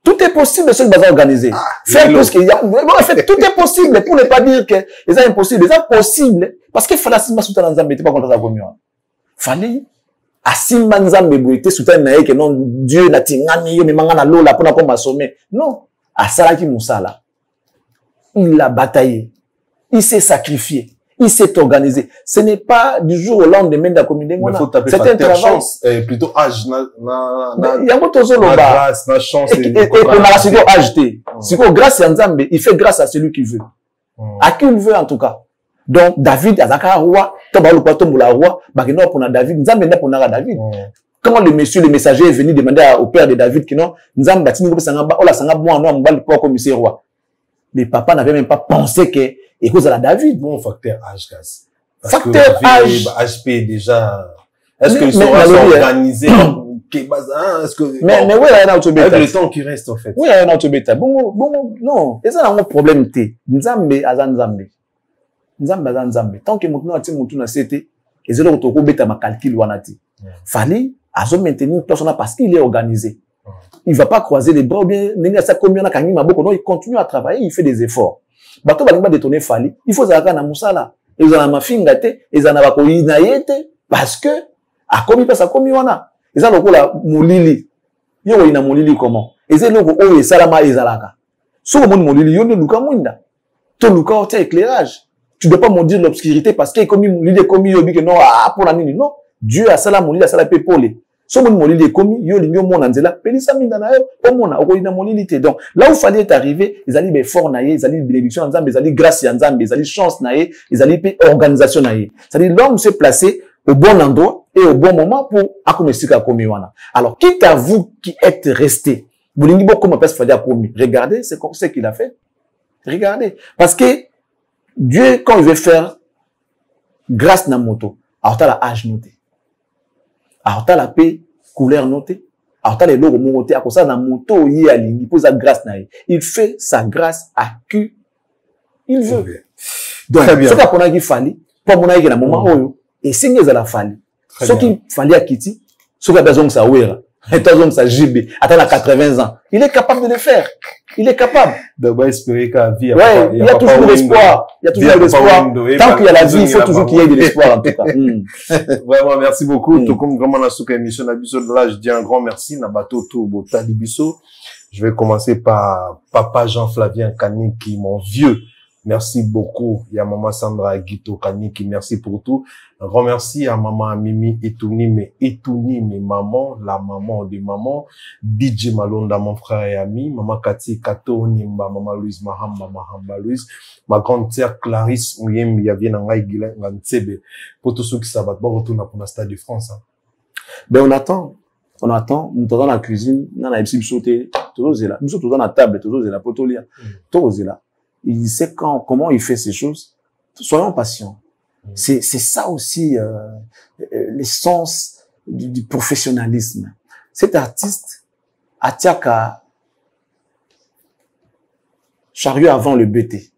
Tout est possible de ce que vous organisé. Faire tout ce qu'il y a. En fait, tout est possible pour ne pas dire que c'est impossible. C'est possible. Parce que Fally Simba Souta Nzambe pas contre sa commune. Fally Asimba Nzambe boité Souta Nae que non Dieu na tingani yo memanga na lola pour na comme sommet. Non. Asalaki Moussala. Il a bataillé. Il s'est sacrifié. Il s'est organisé. Ce n'est pas du jour au lendemain de la communauté. C'est un travail. Plutôt âge. Il y a beaucoup de grâce, na chance. Et on a la âge. Si grâce à Nzambe, il fait grâce à celui qui veut. À qui il veut en tout cas. Donc David, Azaka roi, Tobalu Patomboula roi, Bagino pour David, Nzambe n'a pour David. Quand le messager est venu demander au père de David que non, Nzambe batini ko sanga ola sanga moi no mbali pour comme roi. Les papas n'avaient même pas pensé que et cause à la David. Bon facteur âge casse. Facteur âge. HP déjà. Est-ce qu'ils sont organisés? Est-ce que mais oui, il y a un autre avec le temps qui reste en fait. Oui, il y a un autre bêta. Bon non, et ça un problème té. Nzambe azanzambe. Nzambe azanzambe. Tant que mutu na ti mutu na cité, et zelo to ko beta ma calcul wanati. Fally azo maintenir personne parce qu'il est organisé. Il va pas croiser les bras ou bien nenga sa combien na kangi maboko non, il continue à travailler, il fait des efforts. Bato balinga détonner Fally, il faut zaka na musala. Et za na mafinga te, et za na ba ko inayete parce que a komi pas sa komi wana. Et ça lokola molili. Yo ina molili comment? Et c'est loko o e salama ezalaka. So mon molili yo ne luka mwinda. To luka o éclairage. Tu dois pas maudire l'obscurité parce qu'il est commis molili commis yo bi que non pour la nini non. Dieu a sala molili a sala pepole. So mon molili commis yo lingo mona nzela pelisa minda na yo o mona o ko ina molili te. Donc là où Fally est arrivé, ils allaient be fort naie, ils allaient bénédiction nzambe, ils allaient grâce ya nzambe, ils allaient chance naie, ils allaient organisation naie. C'est-à-dire l'homme s'est placé au bon endroit et au bon moment pour akomesika komiwana. Alors quitte à vous qui êtes resté, vous n'avez pas comment Fally a commis. Regardez ce qu'il a fait. Regardez parce que Dieu quand il veut faire grâce na moto, alors t'as la âge noté. Alors t'as la paix couleur notée. Alors t'as les logos notés à cause ça na moto y a ligne, il pose la grâce na. Il fait sa grâce à qui il veut. Donc c'est ça qu'on a dit Fally, pas mon aïe na moment oyo et c'est à la Fally. Ce qui Fally a quitté, ce qui a besoin de sa ouera, et besoin de sa JB, attends à 80 ans, il est capable de le faire. Il est capable. D'abord espérer qu'à vie. Ouais, il y a toujours de l'espoir. Il y a toujours de l'espoir. Tant qu'il y a la vie, il faut toujours qu'il y ait de l'espoir, en tout cas. Vraiment, merci beaucoup. Tout comme vraiment la souka émission d'Abisso, là, je dis un grand merci. Nabato, tout, Bota, Dibisso. Je vais commencer par Papa Jean-Flavien Kani, qui, mon vieux, Merci beaucoup. Il y a maman Sandra Guito Kaniki. Merci pour tout. Un grand merci à maman Mimi Etunime, maman, la maman de maman. DJ Malonda, mon frère et ami. Maman Kati Kato Nimba, maman Louise Mahamba Louise. Ma grande sœur Clarisse Ouyem, il y a bien un gars Tsebe. Pour tous ceux qui savent, bon retourner pour le Stade de France. Hein. Ben, on attend, nous sommes dans la cuisine, dans la MC sauté, toujours là. Nous sommes dans la table, toujours là, pour tout lire. Toujours là. Il sait comment il fait ces choses. Soyons patients. C'est ça aussi, l'essence du professionnalisme. Cet artiste, Atiaka, chariot avant le BT.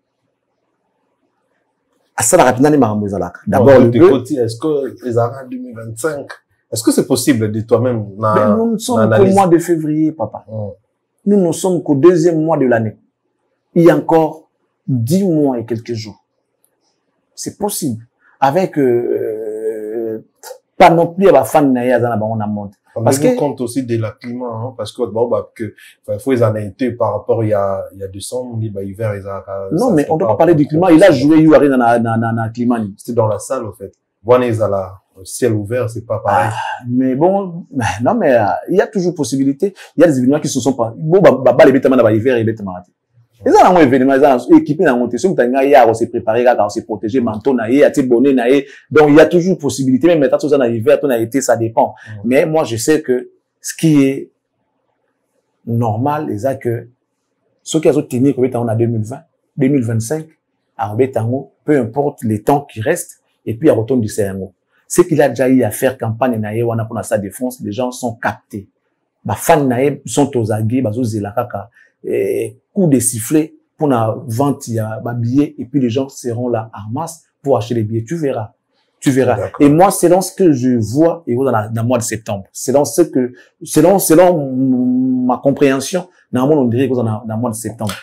D'abord, le BT. Est-ce que les années 2025, est-ce que c'est possible de toi-même? Nous ne sommes qu'au mois de février, papa. Nous ne sommes qu'au 2e mois de l'année. Il y a encore 10 mois et quelques jours. C'est possible. Avec, pas non plus à la fin de l'année, on a monté. Parce que compte aussi de la climat, hein, parce que, bon, bah, faut les analyser par rapport, il y a décembre, hiver, non, mais on ne doit pas parler du climat. Il a joué, il y a rien dans le climat. C'était dans la salle, au fait. Voilà, le ciel ouvert, c'est pas pareil. Mais bon, non, mais, il y a toujours possibilité. Il y a des événements qui se sont pas, bon, bah, les bêtements dans l'hiver, les bêtements. Ils ont un événement, ils ont équipé dans monter. Si on s'est préparé, on s'est protégé, manteau, bonnet, donc il y a toujours possibilité, même maintenant, tout ça dans l'hiver, tout dans l'été, ça dépend. Mais moi, je sais que ce qui est normal, c'est que ceux qui ont tenu, on a 2020, 2025, à peu importe les temps qui restent, et puis à retourne du CNO. Ce qu'il a déjà eu à faire campagne, on a pour la Stade de France, les gens sont captés. Bah, fans, sont aux aguets, bah, coup de sifflet pour la vente, il y a billets, et puis les gens seront là en masse pour acheter les billets. Tu verras. Tu verras. Et moi, selon ce que je vois, et dans le mois de septembre, selon ma compréhension, normalement, on dirait que dans le mois de septembre.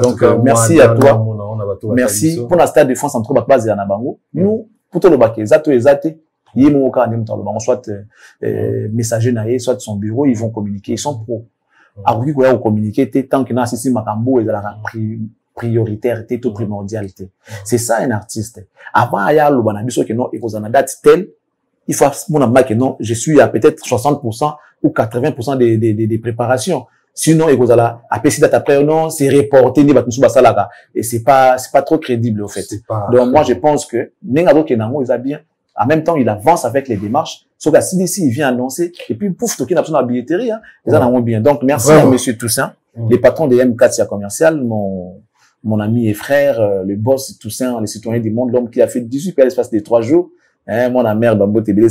Donc, merci à toi. Merci. Pour la Stade de France, en tout cas, base à Nabango. Nous, pour tout le bac, soit messager, soit son bureau, ils vont communiquer, ils sont pros. Après, qu'on communiquer, tant qu'il y a un macambo et de la prioritaire, tout primordialité. C'est ça, un artiste. Avant, il y a le banabiso qui non, il faut en date telle, il faut, que non, je suis à peut-être 60% ou 80% des préparations. Sinon, il faut à PC date après, non, c'est reporté, et c'est pas trop crédible, au fait. Donc, moi, je pense que, Nengado Kenango, il a bien, en même temps, il avance avec les démarches. Sauf que si il vient annoncer, et puis pouf, toqué n'a pas de billetterie, hein, ils en ont bien. Donc, merci à monsieur Toussaint, les patrons de M4 Commercial, mon ami et frère, le boss Toussaint, les citoyens du monde, l'homme qui a fait 18 à l'espace de 3 jours, hein, mon amère Bambo Tébélé,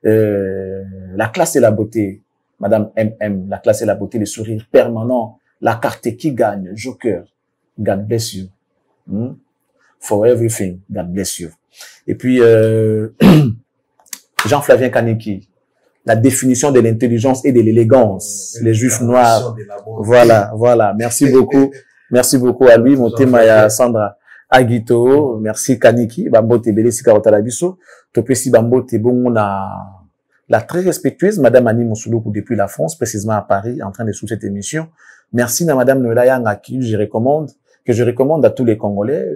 la classe et la beauté, madame MM, la classe et la beauté, le sourire permanent, la carte qui gagne, Joker, God bless you. For everything, God bless you. Et puis, Jean-Flavien Kaniki, la définition de l'intelligence et de l'élégance, les juifs noirs. Voilà. Merci beaucoup. Merci beaucoup à lui, mon thème à Sandra Aguito. Merci Kaniki, Bambo Tebele Sikarota Labiso. Topesi Bambo Tebon, la très respectueuse Madame Annie Monsouloukou depuis la France, précisément à Paris, en train de suivre cette émission. Merci à Madame Noëlla Ngaki, que je recommande à tous les Congolais.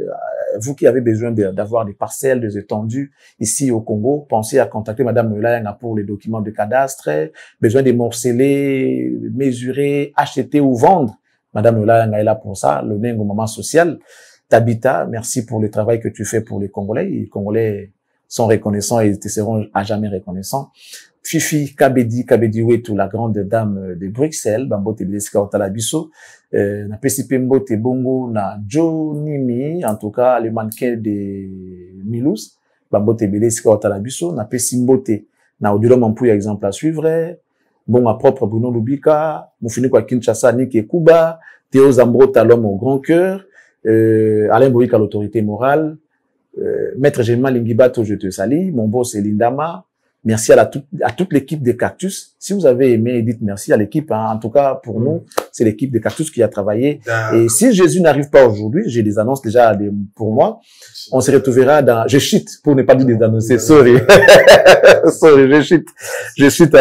Vous qui avez besoin d'avoir des parcelles, des étendues ici au Congo, pensez à contacter Madame Noëlla pour les documents de cadastre, besoin de morceler, mesurer, acheter ou vendre. Madame Noëlla est là pour ça, le même au moment social. Tabita, merci pour le travail que tu fais pour les Congolais. Les Congolais sont reconnaissants et te seront à jamais reconnaissants. Fifi Kabedi Wetu, la grande dame de Bruxelles, Bambo Tebeleska Otalabiso, na Pesipe Mbote Bongo, na Jonimi, en tout cas, le mannequin de Milous, Bambo Tebeleska Otalabiso, na Pesimbote, na Odilo Mampouya, exemple à suivre, bon, à propre Bruno Lubika, Moufini Kwa Kinshasa, Niki Kuba, Théo Zambrota, l'homme au grand cœur, Alain Boïka, l'autorité morale, Maître Géma Lingibato, je te salue, mon boss est Lindama. Merci à toute l'équipe de Cactus. Si vous avez aimé, dites merci à l'équipe. Hein. En tout cas, pour nous, c'est l'équipe de Cactus qui a travaillé. Et si Jésus n'arrive pas aujourd'hui, j'ai des annonces déjà pour moi. On se retrouvera dans... Je chute, pour ne pas dire des annonces. Sorry. Sorry, je chute. Je chute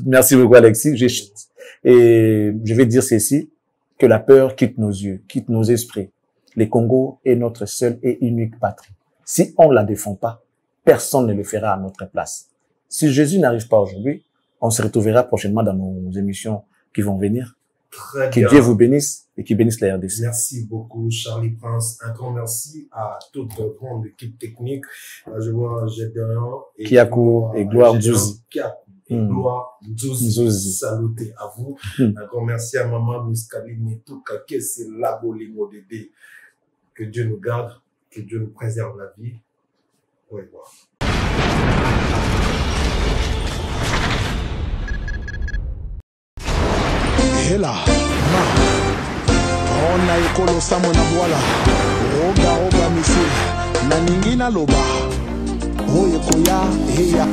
merci beaucoup, Alexis. Je chute. Et je vais dire ceci, que la peur quitte nos yeux, quitte nos esprits. Le Congo est notre seule et unique patrie. Si on ne la défend pas, personne ne le fera à notre place. Si Jésus n'arrive pas aujourd'hui, on se retrouvera prochainement dans nos émissions qui vont venir. Très que bien. Dieu vous bénisse et qui bénisse la RDC. Merci beaucoup, Charlie Prince. Un grand merci à toute grande équipe technique. Je vois Gédéon et Kiakou et Gloire Nzouzi. Kiakou et Gloire Nzouzi. Saluté à vous. Un grand merci à maman Miskali Netouka, qui est la Bolimo Dédé. Que Dieu nous garde, que Dieu nous préserve la vie. Au revoir. Hela, ma, ona ekolo samo na bwala, roga roga mise, na ningi na loba, oye koya, heya.